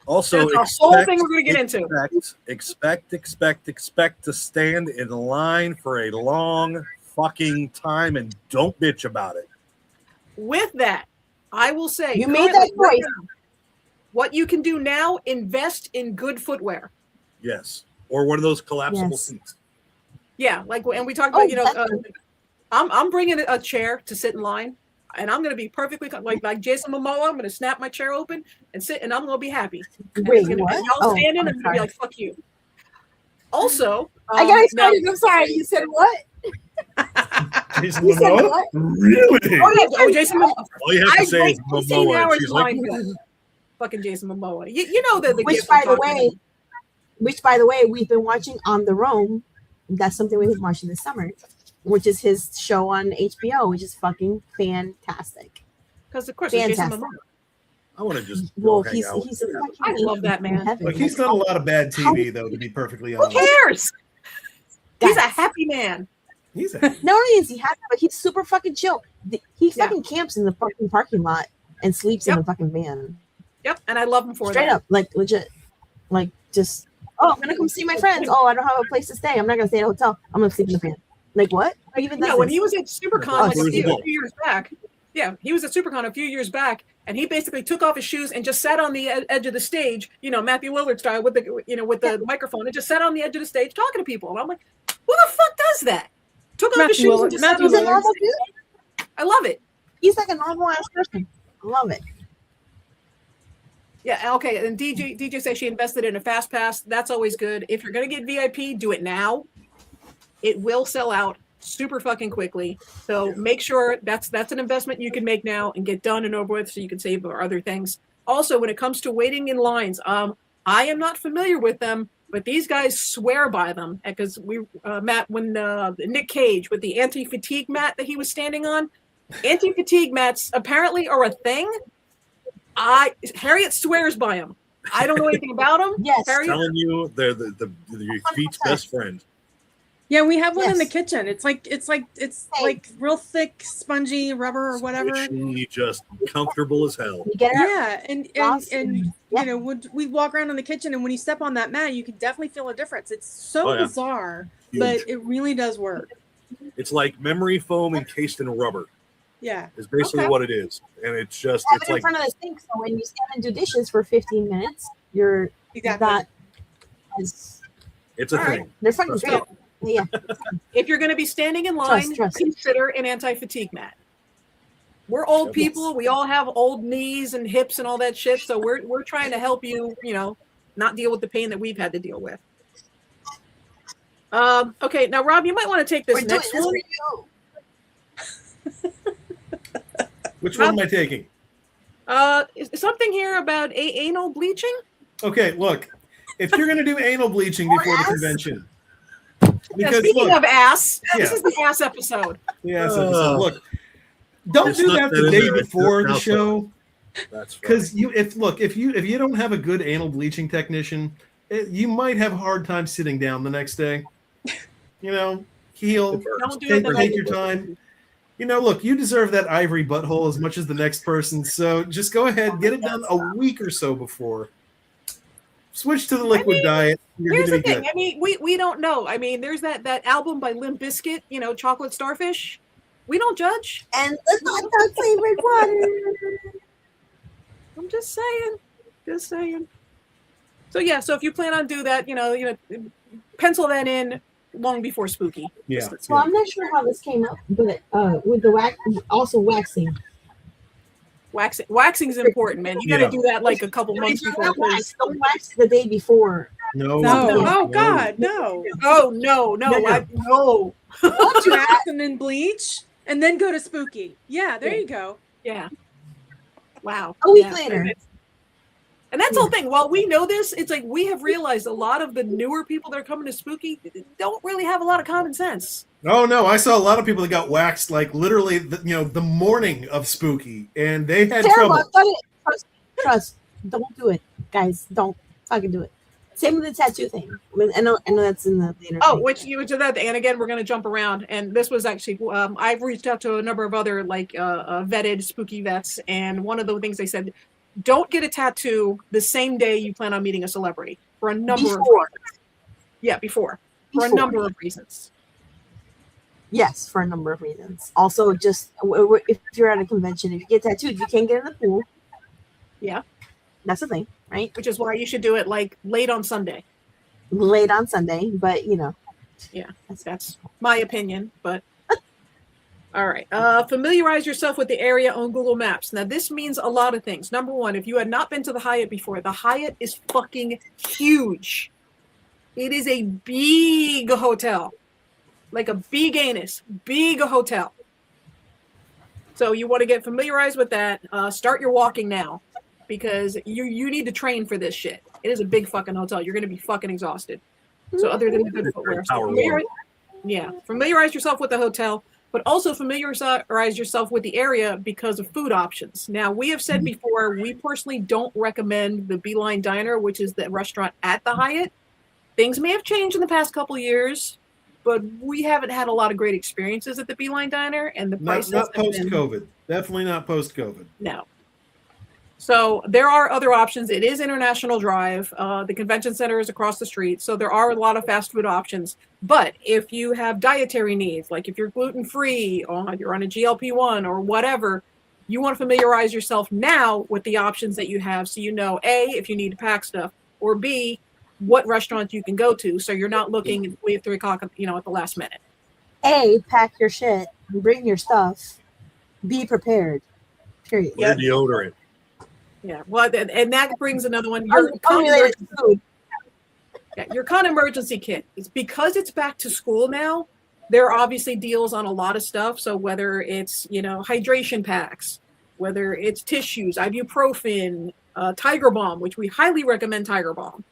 Also, That's a whole thing we're going to get into. expect to stand in line for a long fucking time and don't bitch about it. With that, I will say, You made that currently, choice. now, what you can do now, invest in good footwear. Yes. Or one of those collapsible Yes. seats. Yeah, like, and we talked Oh, about, you know, definitely. I'm bringing a chair to sit in line, and I'm going to be perfectly like Jason Momoa. I'm going to snap my chair open and sit, and I'm going to to be happy. And Wait, it's gonna, what? and y'all Oh, standing, I'm and I'm going to be sorry. like, "Fuck you." Also, I got now- excited. I'm sorry. You said what? Jason You said Momoa? what? Really? Oh, Jason Momoa. All you have to I say is wait 15 Momoa. hours And she's in like, line for that. Fucking Jason Momoa. You know the Which, gift by I'm the talking way, about. we've been watching On the Roam. That's something we've been watching this summer, which is his show on HBO, which is fucking fantastic. Because of course it's Jason Fantastic. Momoa. I want to just go Well, hang he's out. he's a fucking I love that angel man. from heaven. Look, he's done a lot of bad TV, though, to be perfectly Who honest. cares? He's a Guys. happy man. He's a, Not only is he happy, but he's super fucking chill. He Yeah. fucking camps in the fucking parking lot and sleeps in Yep. the fucking van. Yep, and I love him for Straight that. up, like legit, like just. Oh, I'm gonna come see my friends. Oh, I don't have a place to stay. I'm not gonna stay at a hotel. I'm gonna sleep in the van. Like what? Who even does No, when this? he was at SuperCon Oh, like a it's few years back, yeah, he was at SuperCon a few years back, and he basically took off his shoes and just sat on the edge of the stage, you know, Matthew Lillard style, with the microphone, and just sat on the edge of the stage talking to people. And I'm like, who the fuck does that? Took off his Matthew shoes Lillard- and just Matthew sat He's on a the Lillard. normal dude. I love it. He's like a normal ass person. I love it. Yeah, okay. And DJ says she invested in a fast pass. That's always good. If you're gonna get VIP, do it now. It will sell out super fucking quickly. So make sure that's an investment you can make now and get done and over with, so you can save for other things. Also, when it comes to waiting in lines, I am not familiar with them, but these guys swear by them. Because Matt, when Nick Cage with the anti-fatigue mat that he was standing on, anti-fatigue mats apparently are a thing. Harriet swears by them. I don't know anything about them. Yes. I'm Harriet, telling you, they're your feet's 100%. best friend. Yeah, we have one in the Yes. kitchen. It's like Hey. like real thick, spongy rubber or whatever. Squishy, just comfortable as hell. You get it? Yeah, and Awesome. Yeah. you know, we walk around in the kitchen, and when you step on that mat, you can definitely feel a difference. It's so Oh, yeah. bizarre, Huge. but it really does work. It's like memory foam encased in rubber. Yeah. Is basically Okay. what it is, and it's just Have it's it in like front of the sink, so when you stand and do dishes for 15 minutes, you're Exactly. not as it's a All thing. they're fucking Trust great. Yeah. if you're going to be standing in line, Trust. consider an anti-fatigue mat. We're old Yes. people. We all have old knees and hips and all that shit. So we're trying to help you, you know, not deal with the pain that we've had to deal with. Okay, now Rob, you might want to take this We're doing next this one. for you. which one am I taking? Is something here about anal bleaching? Okay, look. If you're going to do anal bleaching before the ass? convention, Yeah, because speaking look, of ass, this Yeah. is the ass episode. yes, look, don't It's do not that that the in day there, it's before just the outside. show. That's funny. Because if you don't have a good anal bleaching technician, you might have a hard time sitting down the next day. You know, heal, Don't do it the take night your before. time. You know, look, you deserve that ivory butthole as much as the next person. So just go ahead, get it done a week or so before. Switch to the liquid diet. You're Here's gonna the be thing. good. I mean, we don't know. I mean, there's that album by Limp Bizkit, you know, Chocolate Starfish. We don't judge. And the hot dog flavored water. I'm just saying. Just saying. So yeah, so if you plan on do that, you know, pencil that in long before spooky. Yeah. So I'm not sure how this came up, but with the wax, also waxing. Waxing is important, man. You got to Yeah. do that like a couple months If you before. want wax, don't wax the day before. No, No. Oh no. God, no. Oh no, no, Yeah. no. Wax and then bleach and then go to spooky. Yeah, there you go. Yeah. Wow. A week Yeah. later. And that's the whole thing. While we know this, it's like we have realized a lot of the newer people that are coming to Spooky don't really have a lot of common sense. Oh no, I saw a lot of people that got waxed like literally, the morning of Spooky, and they had Terrible. trouble. I've done it. Trust. Don't do it, guys. Don't fucking do it. Same with the tattoo thing. I know that's in the later. Oh, thing. which you did that, and again, we're going to jump around. And this was actually, I've reached out to a number of other vetted Spooky vets, and one of the things they said, don't get a tattoo the same day you plan on meeting a celebrity for a number of Before. reasons. Yeah, before for a Before. number of reasons. Yes, for a number of reasons. Also, just if you're at a convention, if you get tattooed, you can't get in the pool. Yeah, That's the thing, right? which is why you should do it like late on Sunday. Late on Sunday, but Yeah, that's my opinion, but all right. Familiarize yourself with the area on Google Maps. Now, this means a lot of things. Number one, if you had not been to the Hyatt before, the Hyatt is fucking huge. It is a big hotel, like a big anus, big hotel. So you want to get familiarized with that. Start your walking now, because you need to train for this shit. It is a big fucking hotel. You're going to be fucking exhausted. So other than the good footwear. Power Familiarize yourself with the hotel, but also familiarize yourself with the area because of food options. Now, we have said before, we personally don't recommend the Beeline Diner, which is the restaurant at the Hyatt. Things may have changed in the past couple of years, but we haven't had a lot of great experiences at the Beeline Diner, and the prices Not have post been- COVID. Definitely not post COVID. No. So there are other options. It is International Drive. The convention center is across the street. So there are a lot of fast food options. But if you have dietary needs, like if you're gluten-free or you're on a GLP-1 or whatever, you want to familiarize yourself now with the options that you have. So you know, A, if you need to pack stuff, or B, what restaurants you can go to. So you're not looking at 3 o'clock, at the last minute. A, pack your shit, bring your stuff, be prepared. Period. Wear deodorant. Yeah. Well, and that brings another one. Your Unrelated to food. your con emergency kit. It's because it's back to school now. There are obviously deals on a lot of stuff. So whether it's hydration packs, whether it's tissues, ibuprofen, Tiger Balm, which we highly recommend Tiger Balm,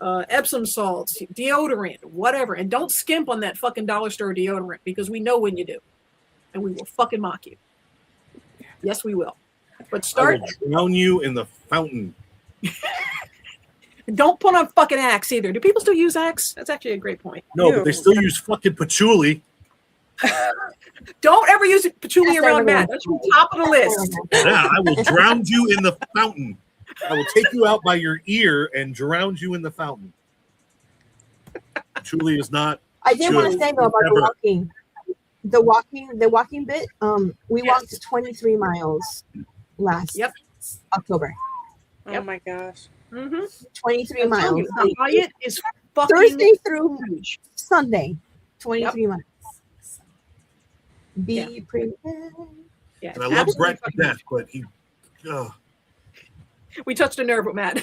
Epsom salts, deodorant, whatever, and don't skimp on that fucking dollar store deodorant because we know when you do, and we will fucking mock you. Yes, we will. But I start. will drown you in the fountain. Don't put on fucking Axe either. Do people still use Axe? That's actually a great point. No, but they still use fucking patchouli. Don't ever use patchouli Yes, around I Matt. will. That's the top of the list. Yeah, I will drown you in the fountain. I will take you out by your ear and drown you in the fountain. Patchouli is not. I did want to say though about Never. the walking bit. We walked 23 miles last Yep. October. Oh my gosh. Mm-hmm. 23 miles. The Hyatt is fucking Thursday through huge. Sunday, 23 miles. Be Yeah. prepared. Yeah, And I love absolutely Brett to fucking death, but he. Ugh. huge. We touched a nerve with Matt.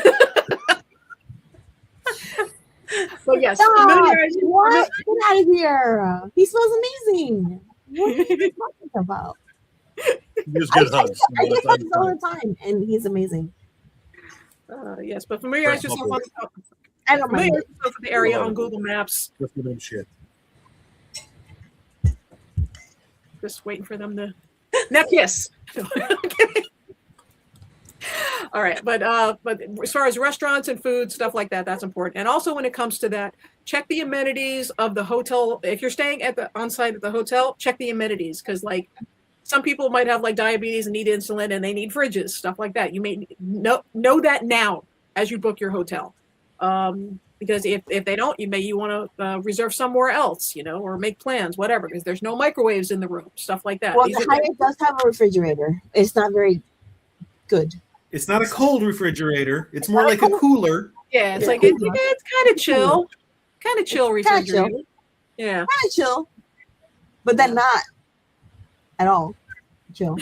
But yes, Stop! familiarize- What? Get out of here. He smells amazing. What are you talking about? He gives I good hugs. I get hugs all the time, and he's amazing. yes, but familiarize Brett yourself I don't mind. with the area on Google Maps. Just give him shit. Just waiting for them to now kiss. All right, but as far as restaurants and food stuff like that, that's important. And also when it comes to that, check the amenities of the hotel. If you're staying at the on site at the hotel, check the amenities because like some people might have like diabetes and need insulin and they need fridges, stuff like that. You may know that now as you book your hotel. Because if they don't, you want to reserve somewhere else, or make plans, whatever, because there's no microwaves in the room, stuff like that. Well, These the are- Hyatt does have a refrigerator. It's not very good. It's not a cold refrigerator. It's more like a cooler. yeah, it's Yeah. like it's kind of chill, Kinda refrigerator. chill. Yeah, Kind of chill, but then not at all chill.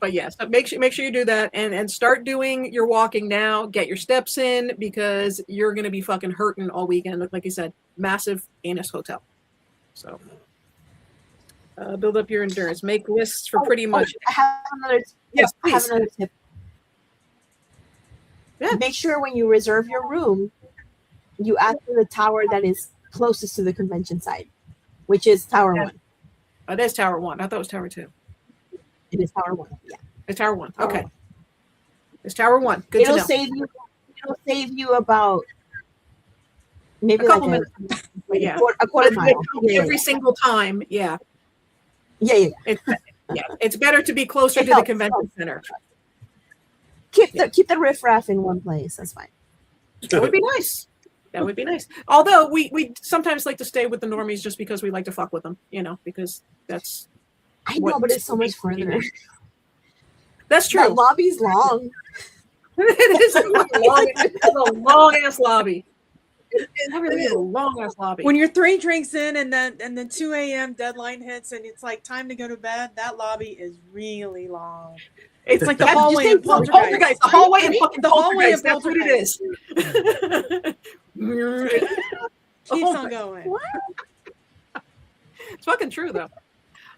But yes, make sure you do that and start doing your walking now. Get your steps in because you're gonna be fucking hurting all weekend. Like you said, massive anus hotel. So build up your endurance. Make lists for pretty much. I have another. Yes, I have please. another tip. Yeah. Make sure when you reserve your room, you ask for the tower that is closest to the convention site, which is Tower Yeah. 1. Oh, there's Tower 1. I thought it was Tower 2. It is Tower 1. Yeah. It's Tower 1. Tower Okay. 1. It's Tower 1. Good It'll to know. save you. It'll save you about maybe A couple like minutes. But yeah. a quarter But mile. Yeah, every single time, yeah. yeah. It's better to be closer It to the helps, convention center. Keep the riffraff in one place. That's fine. That would be nice. That would be nice. Although we sometimes like to stay with the normies just because we like to fuck with them, because that's I know, but it's so much further. That's That true. lobby's long. It is a long ass lobby. Everything is a long ass lobby. When you're 3 drinks in and then 2 a.m. deadline hits and it's like time to go to bed, that lobby is really long. It's like the That's- hallway just of think Poltergeist. The hallway and fucking The hallway Poltergeist. of That's what it is. Keeps Oh on my- going. It's fucking true though.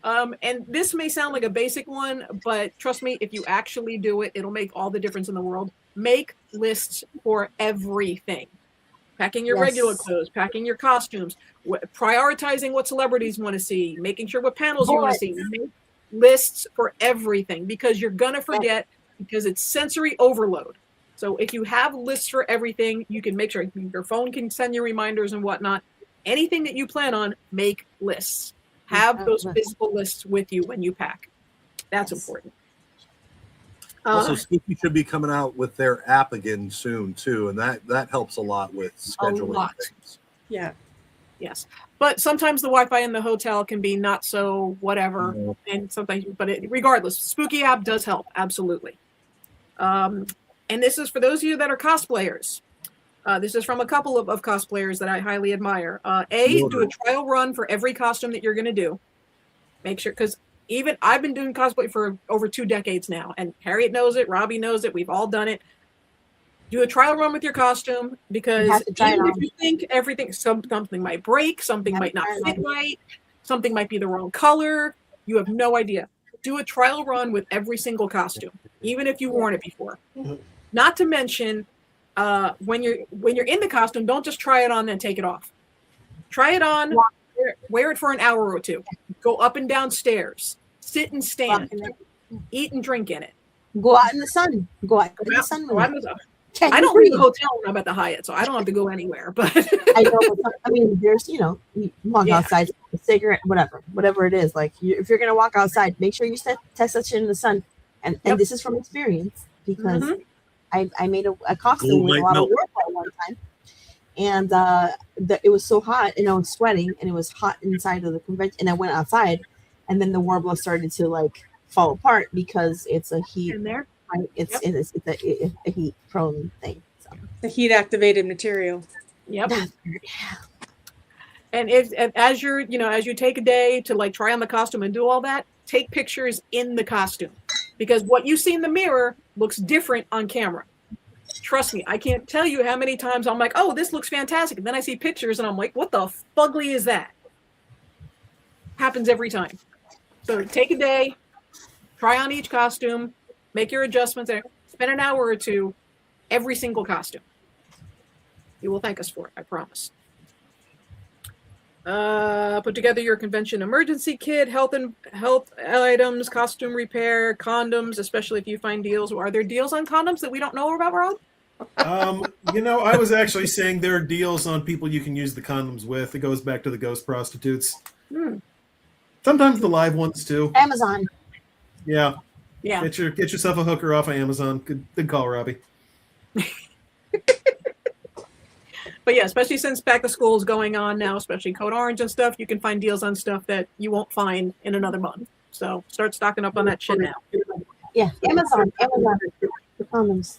And this may sound like a basic one, but trust me, if you actually do it, it'll make all the difference in the world. Make lists for everything. Packing your Yes. regular clothes, packing your costumes, prioritizing what celebrities want to see, making sure what panels you want to see. Make lists for everything because you're gonna forget because it's sensory overload. So if you have lists for everything, you can make sure your phone can send you reminders and whatnot. Anything that you plan on, make lists. Have those physical lists with you when you pack. That's important. Also, Spooky should be coming out with their app again soon too, and that helps a lot with scheduling lot. things. Yeah. Yes, but sometimes the Wi-Fi in the hotel can be not so whatever, and sometimes. But regardless, Spooky app does help absolutely. And this is for those of you that are cosplayers. This is from a couple of cosplayers that I highly admire. Do a trial run for every costume that you're going to do. Make sure, because even I've been doing cosplay for over 2 decades now, and Harriet knows it, Robbie knows it, we've all done it. Do a trial run with your costume because even if you think everything, something might break, something might not fit right, something might be the wrong color, you have no idea. Do a trial run with every single costume, even if you've worn it before. Not to mention, when you're in the costume, don't just try it on and take it off. Try it on, wear it for an hour or 2. Go up and down stairs, sit and stand, eat and drink in it. Go out in the sun. Go out in the sun. Go out in the sun. I don't leave the hotel when I'm at the Hyatt, so I don't have to go anywhere. But I know. But I mean, there's you walk outside, a cigarette, whatever it is. Like if you're gonna walk outside, make sure you test that shit in the sun. And this is from experience because I made a costume with a lot of work at one time, and it was so hot and I was sweating and it was hot inside of the convention. And I went outside, and then the warbler started to like fall apart because it's a heat. in there. It's a heat prone thing. So. The heat activated material. Yep. And as you take a day to like try on the costume and do all that, take pictures in the costume because what you see in the mirror looks different on camera. Trust me, I can't tell you how many times I'm like, oh, this looks fantastic. And then I see pictures and I'm like, what the fugly is that? Happens every time. So take a day, try on each costume, make your adjustments there, spend an hour or 2, every single costume. You will thank us for it, I promise. Put together your convention emergency kit, health items, costume repair, condoms, especially if you find deals. Are there deals on condoms that we don't know about, Rob? I was actually saying there are deals on people you can use the condoms with. It goes back to the ghost prostitutes. Sometimes the live ones too. Amazon. Yeah. Yeah. Get yourself a hooker off of Amazon. Good call, Robbie. But yeah, especially since back to school is going on now, especially Code Orange and stuff, you can find deals on stuff that you won't find in another month. So start stocking up on that shit now. Yeah, Amazon, the condoms.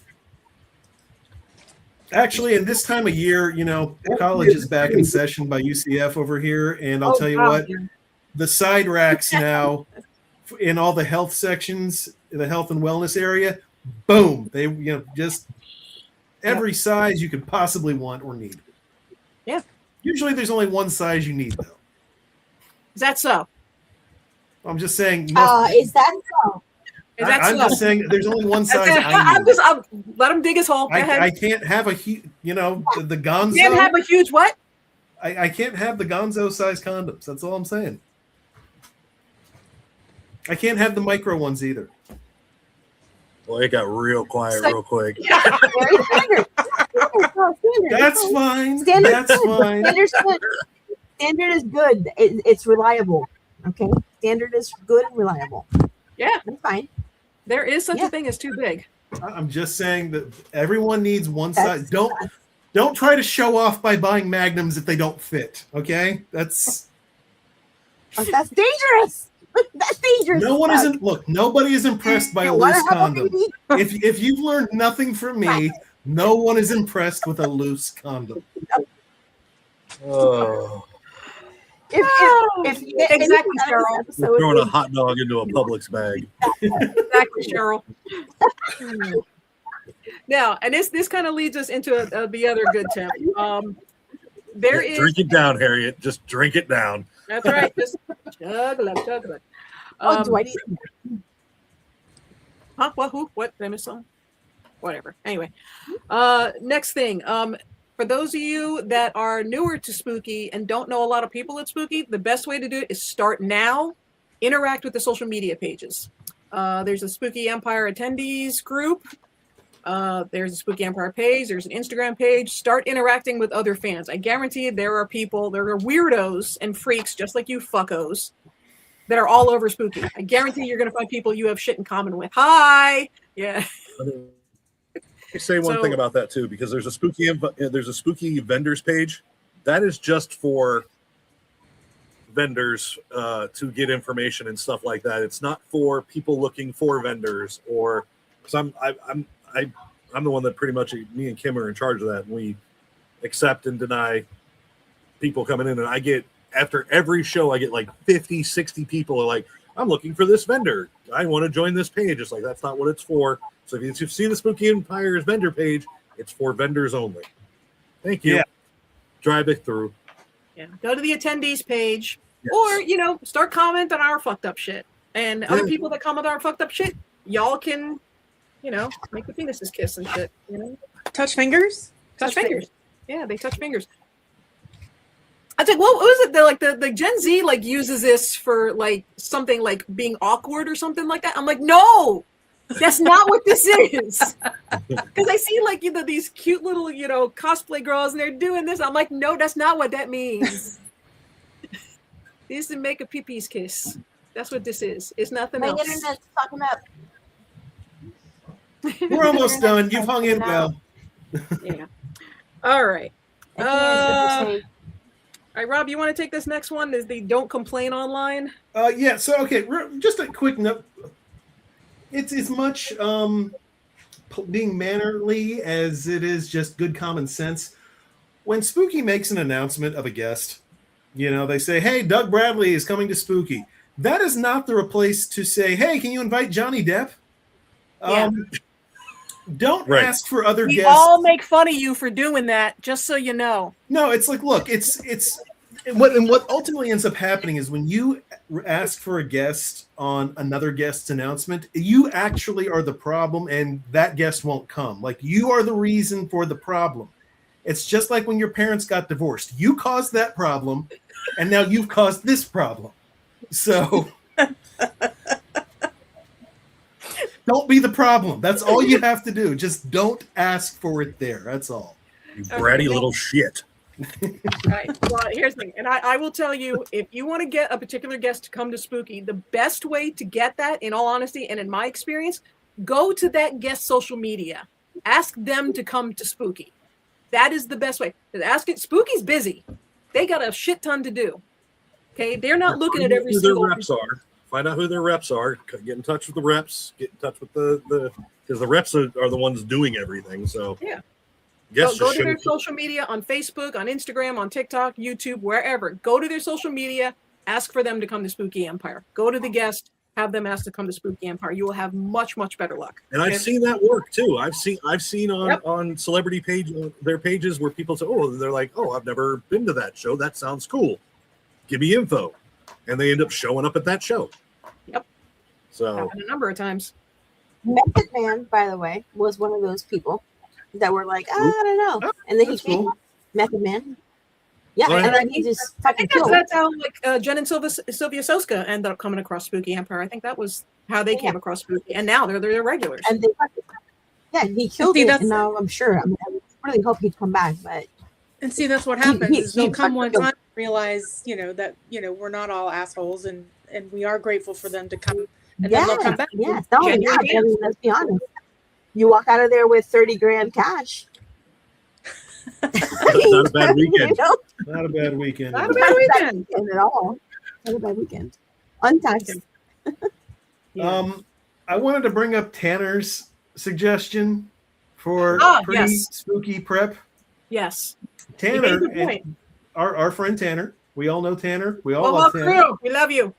Actually, in this time of year, college is back in session by UCF over here, and I'll tell you what, the side racks now in all the health sections, in the health and wellness area. Boom! They just every size you could possibly want or need. Yeah. Usually, there's only one size you need, though. Is that so? I'm just saying. Is that so? Is that I'm so? just saying. There's only one size I I'm need. I'll let him dig his hole. Go ahead. I can't have a huge, the Gonzo. Can't have a huge what? I can't have the Gonzo size condoms. That's all I'm saying. I can't have the micro ones either. Well, it got real quiet real quick. Very standard. Standard. That's fine. Standard. That's fine. Standard's good. Standard is good. It's reliable. Okay. Standard is good and reliable. Yeah, That's fine. there is such Yeah. a thing as too big. I'm just saying that everyone needs one That's- size. Don't try to show off by buying magnums if they don't fit. Okay, that's That's dangerous. That's dangerous. no one isn't. Look, nobody is impressed by a You wanna loose have a condom. baby? If you've learned nothing from me, no one is impressed with a loose condom. Oh, If Exactly, Cheryl. we're throwing a hot dog into a Publix bag. Exactly, Cheryl. Now, and this kind of leads us into the other good tip. There is. Drink it down, Harriet. Just drink it down. That's right. Just juggle up, juggle up. do I need Huh? What? Who? What? Did I miss something? Whatever. Anyway, next thing. For those of you that are newer to Spooky and don't know a lot of people at Spooky, the best way to do it is start now. Interact with the social media pages. There's a Spooky Empire attendees group. There's a Spooky Empire page. There's an Instagram page. Start interacting with other fans. I guarantee there are weirdos and freaks just like you fuckos that are all over Spooky. I guarantee you're going to find people you have shit in common with. Hi. Yeah. Say one So- thing about that too, because there's a spooky vendors page that is just for vendors to get information and stuff like that. It's not for people looking for vendors, or because I'm the one that pretty much, me and Kim are in charge of that, and we accept and deny people coming in. And I get, after every show, I get like 50, 60 people are like, I'm looking for this vendor. I want to join this page. It's like, that's not what it's for. So if you've seen the Spooky Empire's vendor page, it's for vendors only. Thank you. Yeah. Drive it through. Yeah. Go to the attendees page, Yes. or start commenting on our fucked up shit. And other Yeah. people that comment on our fucked up shit, y'all can, make the penises kiss and shit. Touch fingers. Touch fingers. Yeah, they touch fingers. I think what was it? The Gen Z uses this for something like being awkward or something like that. I'm like, no, that's not what this is. Because I see these cute little cosplay girls and they're doing this. I'm like, no, that's not what that means. This is to make a pee-pee's kiss. That's what this is. It's nothing my else. internet's talking about? We're almost done. You've hung in well. Yeah. All right. I can't answer the same. All right, Rob, you want to take this next one? Is the don't complain online? Yeah. So okay, just a quick note. It's as much being mannerly as it is just good common sense. When Spooky makes an announcement of a guest, they say, "Hey, Doug Bradley is coming to Spooky." That is not the place to say, "Hey, can you invite Johnny Depp?" Yeah. Don't Right. ask for other We guests. all make fun of you for doing that, just so you know. No, it's like, look, it's what ultimately ends up happening is when you ask for a guest on another guest's announcement, you actually are the problem, and that guest won't come. Like, you are the reason for the problem. It's just like when your parents got divorced. You caused that problem, and now you've caused this problem. So don't be the problem. That's all you have to do. Just don't ask for it there. That's all. You bratty little shit. Right. Well, here's the thing, and I will tell you, if you want to get a particular guest to come to Spooky, the best way to get that, in all honesty, and in my experience, go to that guest social media. Ask them to come to Spooky. That is the best way. Spooky's busy. They got a shit ton to do. Okay, they're not looking at every who single. their reps are. Find out who their reps are. Get in touch with the reps. Get in touch with the because the reps are the ones doing everything. So Yeah. Yes, Go to their social media on Facebook, on Instagram, on TikTok, YouTube, wherever. Go to their social media. Ask for them to come to Spooky Empire. Go to the guest. have them ask to come to Spooky Empire. You will have much, much better luck. And I've seen that work too. I've seen on Yep. on celebrity page their pages where people say, "Oh, they're like, oh, I've never been to that show. That sounds cool. Give me info," and they end up showing up at that show. Yep. So Happened a number of times. Method Man, by the way, was one of those people that were like, I don't know, and then he That's came. cool. Method Man. Yeah, Oh, yeah. and then he just I fucking think that's, killed. that's how like Jen and Sylvia Soska ended up coming across Spooky Empire. I think that was how they came across Spooky, and now they're regulars. And they fucking, yeah, he killed See, it. that's- And now I'm sure. I mean, I really hope he'd come back, but And see, that's what He- happens. he- is they'll he come one fucking- time, realize, that we're not all assholes, and we are grateful for them to come, and then they'll come back. yes. No, yeah, Genuine I mean, let's be honest. You walk out of there with 30 grand cash. not a bad weekend. You know? Not a bad weekend. Not a bad weekend. At all. Not a bad weekend. Untaxed. Yeah. I wanted to bring up Tanner's suggestion for Ah, pretty yes. spooky prep. Yes. You Tanner, made a good and point. our friend Tanner. We all know Tanner. We all Well, love love Tanner. crew. We love you.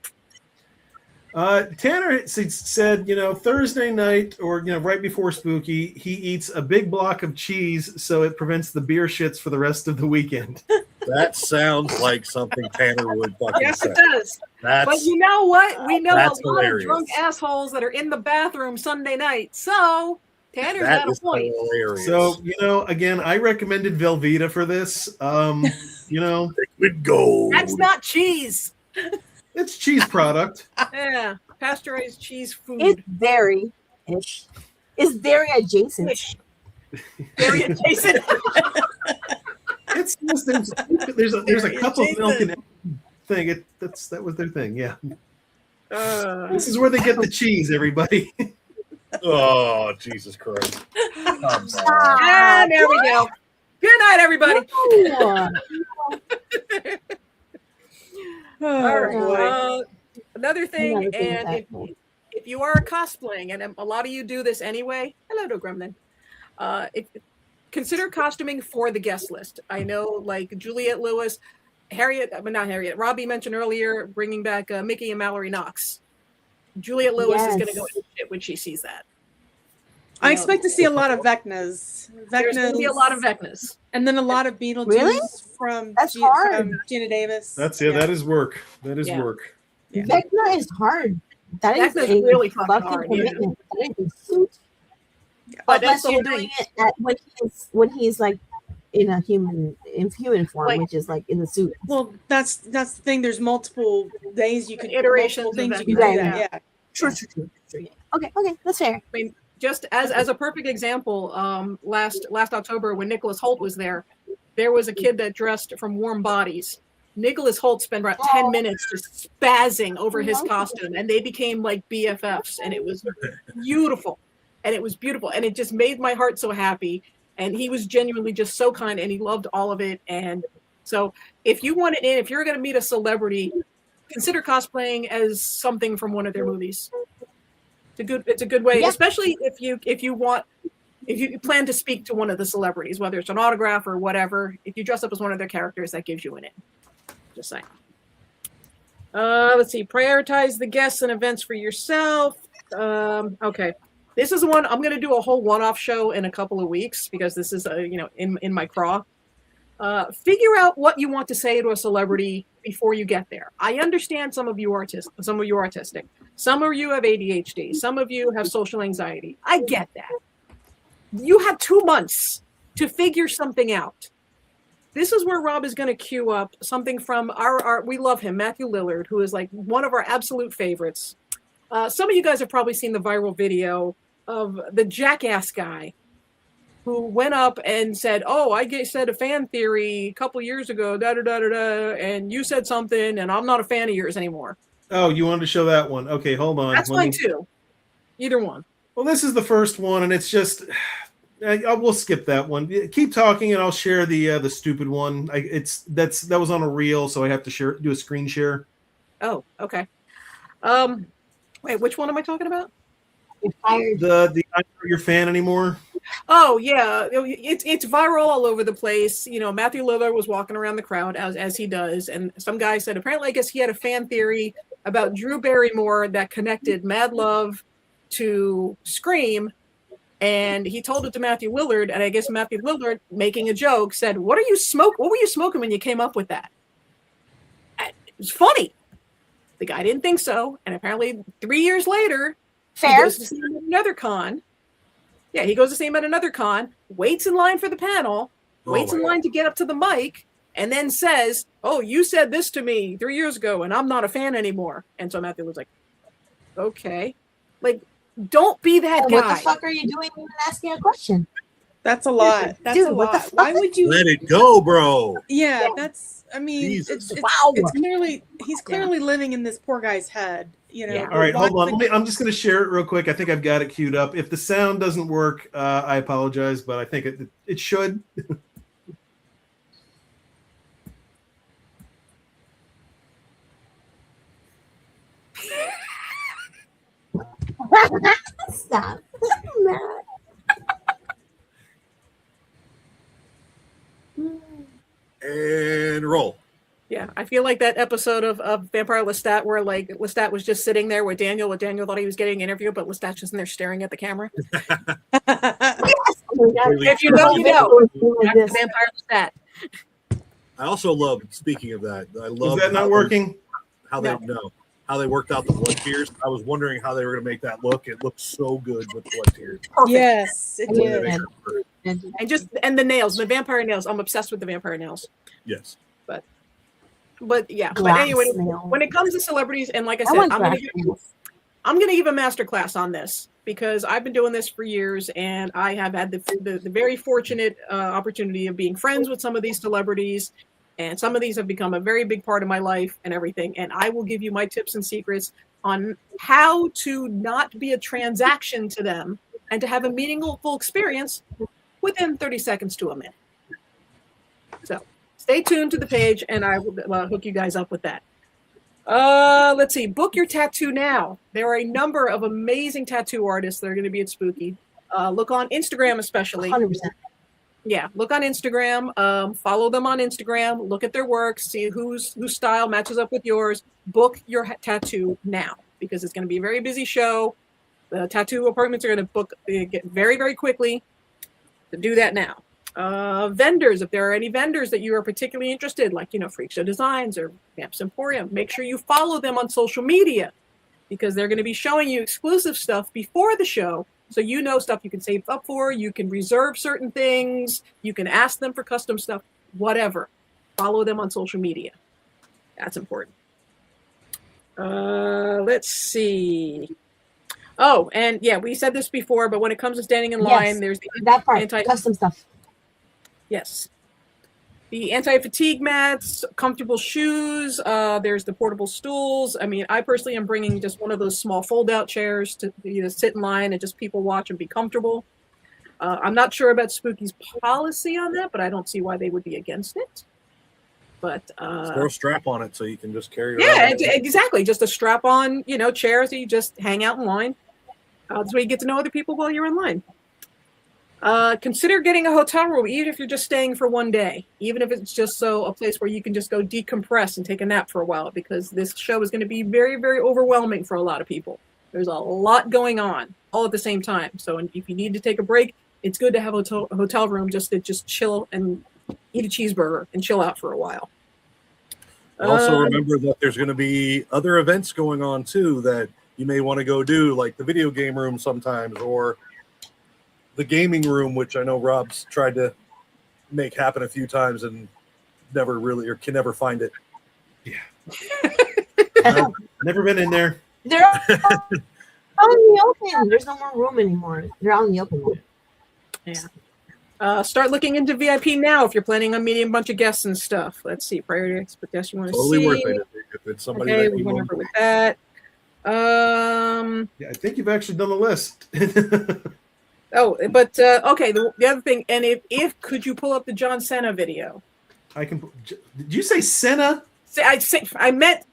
Tanner said, Thursday night or right before Spooky, he eats a big block of cheese so it prevents the beer shits for the rest of the weekend. That sounds like something Tanner would fucking Yes, say. it does. That's But you know what? We know a That's lot hilarious. of drunk assholes that are in the bathroom Sunday night. So Tanner's that got a is point. hilarious. So, again, I recommended Velveeta for this. Liquid gold. That's not cheese. It's cheese product. Yeah, pasteurized cheese food. It's dairy ish. It's dairy adjacent. Very adjacent. It's just, there's a cup of milk in every thing. That was their thing. Yeah, this is where they get the cheese. Everybody. Oh, Jesus Christ. Come on. And there we go. Good night, everybody. No. All right. boy. Another thing, Another thing and that- if you are cosplaying, and a lot of you do this anyway, hello to Gremlin. Consider costuming for the guest list. I know, like Juliette Lewis, not Harriet. Robbie mentioned earlier bringing back Mickey and Mallory Knox. Juliette Lewis is going to Yes. go into shit when she sees that. I expect to see a lot of Vecnas. There's going to be a lot of Vecnas. and then a lot of Beetlejuice Really? from That's hard. from Gina Davis. That is work. That is Yeah. work. Yeah. Vecna is hard. That is Vecna's a really fucking fucking hard, yeah. commitment. That is a suit. But that's Unless the you're whole doing thing. it when he's like in human form, Like- which is like in the suit. Well, that's the thing. There's multiple ways you can Iterations multiple things of you can Vecna. do that. Yeah. True. Yeah. Okay, that's fair. Just as a perfect example, last October when Nicholas Holt was there was a kid that dressed from Warm Bodies. Nicholas Holt spent about 10 minutes just spazzing over his costume, and they became like BFFs, and it was beautiful. And it just made my heart so happy. And he was genuinely just so kind, and he loved all of it. And so if you want it in, if you're going to meet a celebrity, consider cosplaying as something from one of their movies. It's a good way, Yeah. especially if you plan to speak to one of the celebrities, whether it's an autograph or whatever. If you dress up as one of their characters, that gives you an in. Just saying. Let's see. Prioritize the guests and events for yourself. Okay. This is one I'm going to do a whole one-off show in a couple of weeks because this is in my craw. Figure out what you want to say to a celebrity before you get there. I understand some of you are autistic. Some of you have ADHD. Some of you have social anxiety. I get that. You have 2 months to figure something out. This is where Rob is going to queue up something from our we love him, Matthew Lillard, who is like one of our absolute favorites. Some of you guys have probably seen the viral video of the jackass guy who went up and said, "Oh, I said a fan theory a couple years ago, and you said something, and I'm not a fan of yours anymore." Oh, you wanted to show that one? Okay, hold on. That's fine too. Either one. Well, this is the first one, and it's just we'll skip that one. Keep talking, and I'll share the stupid one. That was on a reel, so I have to do a screen share. Oh, okay. Wait, which one am I talking about? You're fired. The I'm not your fan anymore. Oh yeah, it's viral all over the place. Matthew Lillard was walking around the crowd as he does, and some guy said apparently I guess he had a fan theory about Drew Barrymore that connected Mad Love to Scream. And he told it to Matthew Lillard, and I guess Matthew Lillard, making a joke, said, What were you smoking when you came up with that? And it was funny. The guy didn't think so, and apparently 3 years later, he Fair. goes to see him at another con. Yeah, he goes to see him at another con, waits in line for the panel, waits in line to get up to the mic, and then says, "Oh, you said this to me 3 years ago, and I'm not a fan anymore." And so Matthew was like, "Okay, like, don't be that guy." What the fuck are you doing even asking a question? That's a lot. That's Dude, a what the lot. fuck? Why would you? Let it go, bro. Yeah, that's. I mean, Jesus. Wow. it's clearly he's clearly living in this poor guy's head. You know. Yeah. All right, hold Why on. would- I'm just going to share it real quick. I think I've got it queued up. If the sound doesn't work, I apologize, but I think it should. Stop. And roll. Yeah, I feel like that episode of Vampire Lestat where like Lestat was just sitting there with Daniel thought he was getting interviewed, but Lestat's just in there staring at the camera. Oh my God. If you know, you know. Like That's this. Vampire Lestat. I also love, speaking of that, I love Is that not how- working? How they how they worked out the blood tears. I was wondering how they were going to make that look. It looked so good with blood tears. Perfect. Yes, it Yeah. did. And the nails, the vampire nails. I'm obsessed with the vampire nails. Yes. But yeah, but Glass anyway, nails. when it comes to celebrities, and like I I said, want I'm gonna glass give, nails. I'm gonna give a master class on this because I've been doing this for years, and I have had the very fortunate opportunity of being friends with some of these celebrities, and some of these have become a very big part of my life and everything. And I will give you my tips and secrets on how to not be a transaction to them and to have a meaningful experience within 30 seconds to a minute. So stay tuned to the page, and I will hook you guys up with that. Let's see. Book your tattoo now. There are a number of amazing tattoo artists that are going to be at Spooky. Look on Instagram, especially. 100%. Yeah, look on Instagram. Follow them on Instagram. Look at their work. See whose style matches up with yours. Book your tattoo now because it's going to be a very busy show. The tattoo appointments are going to get very, very quickly. So do that now. Vendors, if there are any vendors that you are particularly interested, like, Freak Show Designs or Vamps Emporium, make sure you follow them on social media because they're going to be showing you exclusive stuff before the show. So stuff you can save up for, you can reserve certain things, you can ask them for custom stuff, whatever. Follow them on social media. That's important. Let's see. Oh, and yeah, we said this before, but when it comes to standing in line, Yes. there's the That part, Anti- custom stuff. Yes. The anti-fatigue mats, comfortable shoes. There's the portable stools. I mean, I personally am bringing just one of those small fold-out chairs to sit in line and just people watch and be comfortable. I'm not sure about Spooky's policy on that, but I don't see why they would be against it. But Throw a strap on it so you can just carry it yeah, around. exactly. Just a strap-on, chairs that you just hang out in line. That's way you get to know other people while you're in line. Consider getting a hotel room, even if you're just staying for one day, even if it's just a place where you can just go decompress and take a nap for a while, because this show is going to be very, very overwhelming for a lot of people. There's a lot going on all at the same time. So if you need to take a break, it's good to have a hotel room just to chill and eat a cheeseburger and chill out for a while. Also remember that there's going to be other events going on too that you may want to go do, like the video game room sometimes, or the gaming room, which I know Rob's tried to make happen a few times and never really, or can never find it. Never been in there. They're out in the open. There's no more room anymore. They're out in the open. Start looking into VIP now if you're planning on meeting a bunch of guests and stuff. Let's see. Priority expectation you want to Totally see. worth it if it's somebody Okay, that we you went want. over with that. Yeah, I think you've actually done the list. Okay. The other thing, and if could you pull up the John Cena video? I can. Did you say Senna? I meant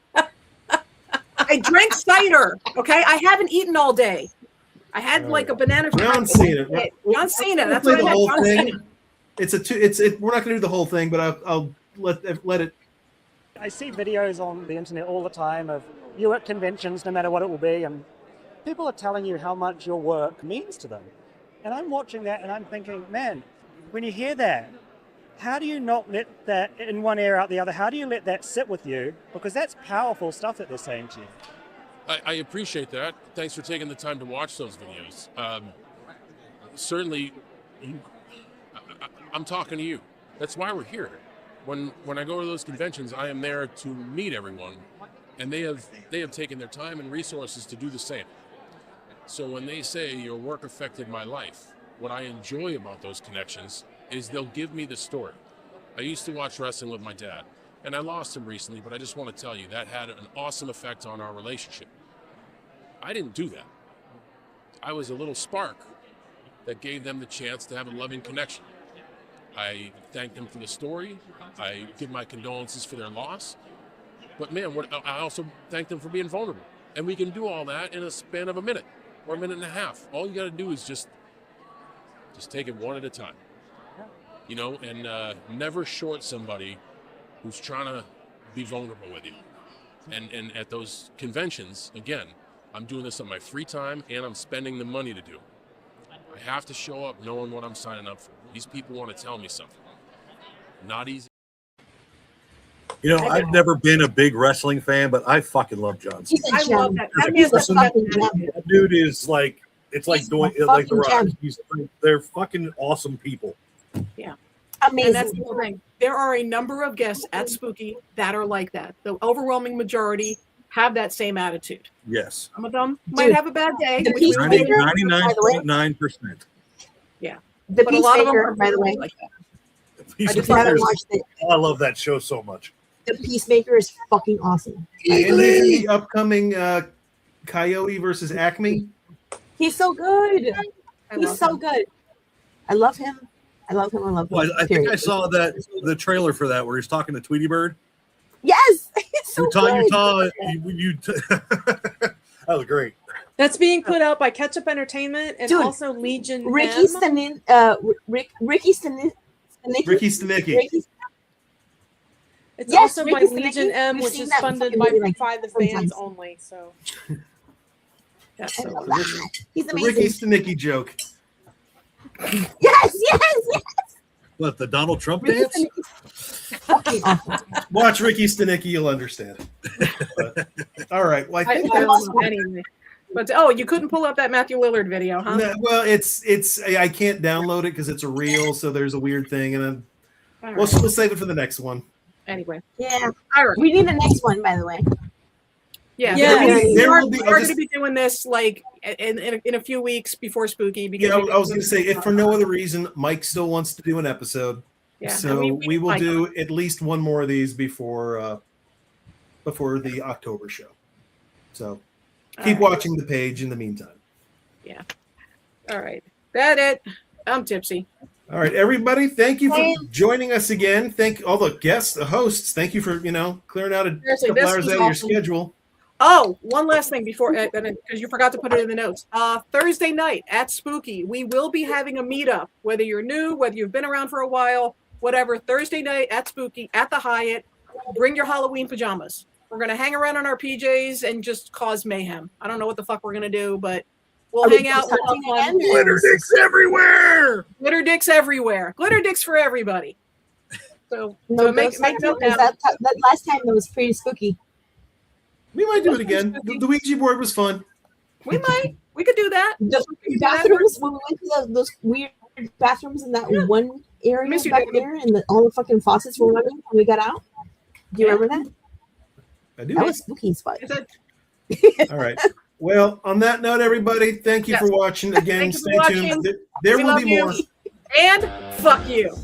I drank cider. Okay, I haven't eaten all day. I had like a banana. John Cena. John Cena. That's Play what I the meant. whole John thing. Cena. We're not going to do the whole thing, but I'll let it. I see videos on the internet all the time of you at conventions, no matter what it will be, and people are telling you how much your work means to them. And I'm watching that and I'm thinking, man, when you hear that, how do you not let that in one ear out the other? How do you let that sit with you? Because that's powerful stuff that they're saying to you. I appreciate that. Thanks for taking the time to watch those videos. Certainly, I'm talking to you. That's why we're here. When I go to those conventions, I am there to meet everyone, and they have taken their time and resources to do the same. So when they say your work affected my life, what I enjoy about those connections is they'll give me the story. I used to watch wrestling with my dad, and I lost him recently, but I just want to tell you that had an awesome effect on our relationship. I didn't do that. I was a little spark that gave them the chance to have a loving connection. I thank them for the story. I give my condolences for their loss. But man, I also thank them for being vulnerable. And we can do all that in a span of a minute or a minute and a half. All you got to do is just take it one at a time. You know, and never short somebody who's trying to be vulnerable with you. And at those conventions, again, I'm doing this on my free time and I'm spending the money to do it. I have to show up knowing what I'm signing up for. These people want to tell me something. Not easy. You know, I've never been a big wrestling fan, but I fucking love John Cena. He's a I love gem. that. He's a Listen, fucking gem. that dude is like, it's like He's doing a like The fucking Rock. gem. They're fucking awesome people. And Amazing. that's the whole thing. There are a number of guests at Spooky that are like that. The overwhelming majority have that same attitude. Yes. Some of them might have a bad day. the which we Peacemaker- will do, 99.9%. The but a lot of them Peacemaker, are by the way. like that. If you Peacemaker haven't is- watched it, I love that show so much. The Peacemaker is fucking awesome. And the upcoming Coyote versus Acme. He's so good. I He's love so him. good. I love him. I love him. I love him. Well, I think I Period. saw the trailer for that where he's talking to Tweety Bird. Yes, it's so Utah, good. that was great. That's being put out by Ketchup Entertainment and Dude, also Legion Ricky M. Ricky Stanisky. Ricky Stanicki. It's Yes, also by Ricky Legion Stanicki. M, We've which seen is that funded fucking by movie, like, the sometimes. fans only. So That's I so love cool. that. He's The amazing. Ricky Stanicki joke. Yes. What, the Donald Trump Ricky dance? Stanicki's fucking awesome. Watch Ricky Stanicki, you'll understand. But, all right. Well, I I think don't that's, know anyway. But you couldn't pull up that Matthew Lillard video, huh? no, well, it's I can't download it because it's a reel, so there's a weird thing, and then All we'll right. save it for the next one. Anyway, Yeah. all right. We need the next one, by the way. Yeah, Yeah. There we're will be- I'll going just- to be doing this like in a few weeks before Spooky. Because Yeah, I was going to say, if for no other reason, Mike still wants to do an episode, yeah, so and we will like do at least one more of these before the October show. So keep All right. watching the page in the meantime. All right, that it. I'm tipsy. All right, everybody, thank you for Hey. joining us again. Thank all the guests, the hosts. Thank you for clearing out a Seriously, couple this hours was out of your awesome. schedule. Oh, one last thing before, because you forgot to put it in the notes. Thursday night at Spooky, we will be having a meetup. Whether you're new, whether you've been around for a while, whatever. Thursday night at Spooky at the Hyatt. Bring your Halloween pajamas. We're gonna hang around in our PJs and just cause mayhem. I don't know what the fuck we're gonna do, but we'll Are we hang out. We'll have starting fun. again? Glitter dicks everywhere. Glitter dicks everywhere. Glitter dicks for everybody. So, No, so make those note times, now. that last time that was pretty spooky. We might do it again. The Ouija board was fun. We might. We could do that. The We could do that. bathrooms, when we went to those weird bathrooms in that one area Miss you, back David. there, and all the fucking faucets were running when we got out. Do you Yeah. remember that? I do. That was spooky spot. Is it- All right. Well, on that note, everybody, thank you Yes. for watching. Again, Thank you for stay watching. tuned. There We will love be you. more. And fuck you.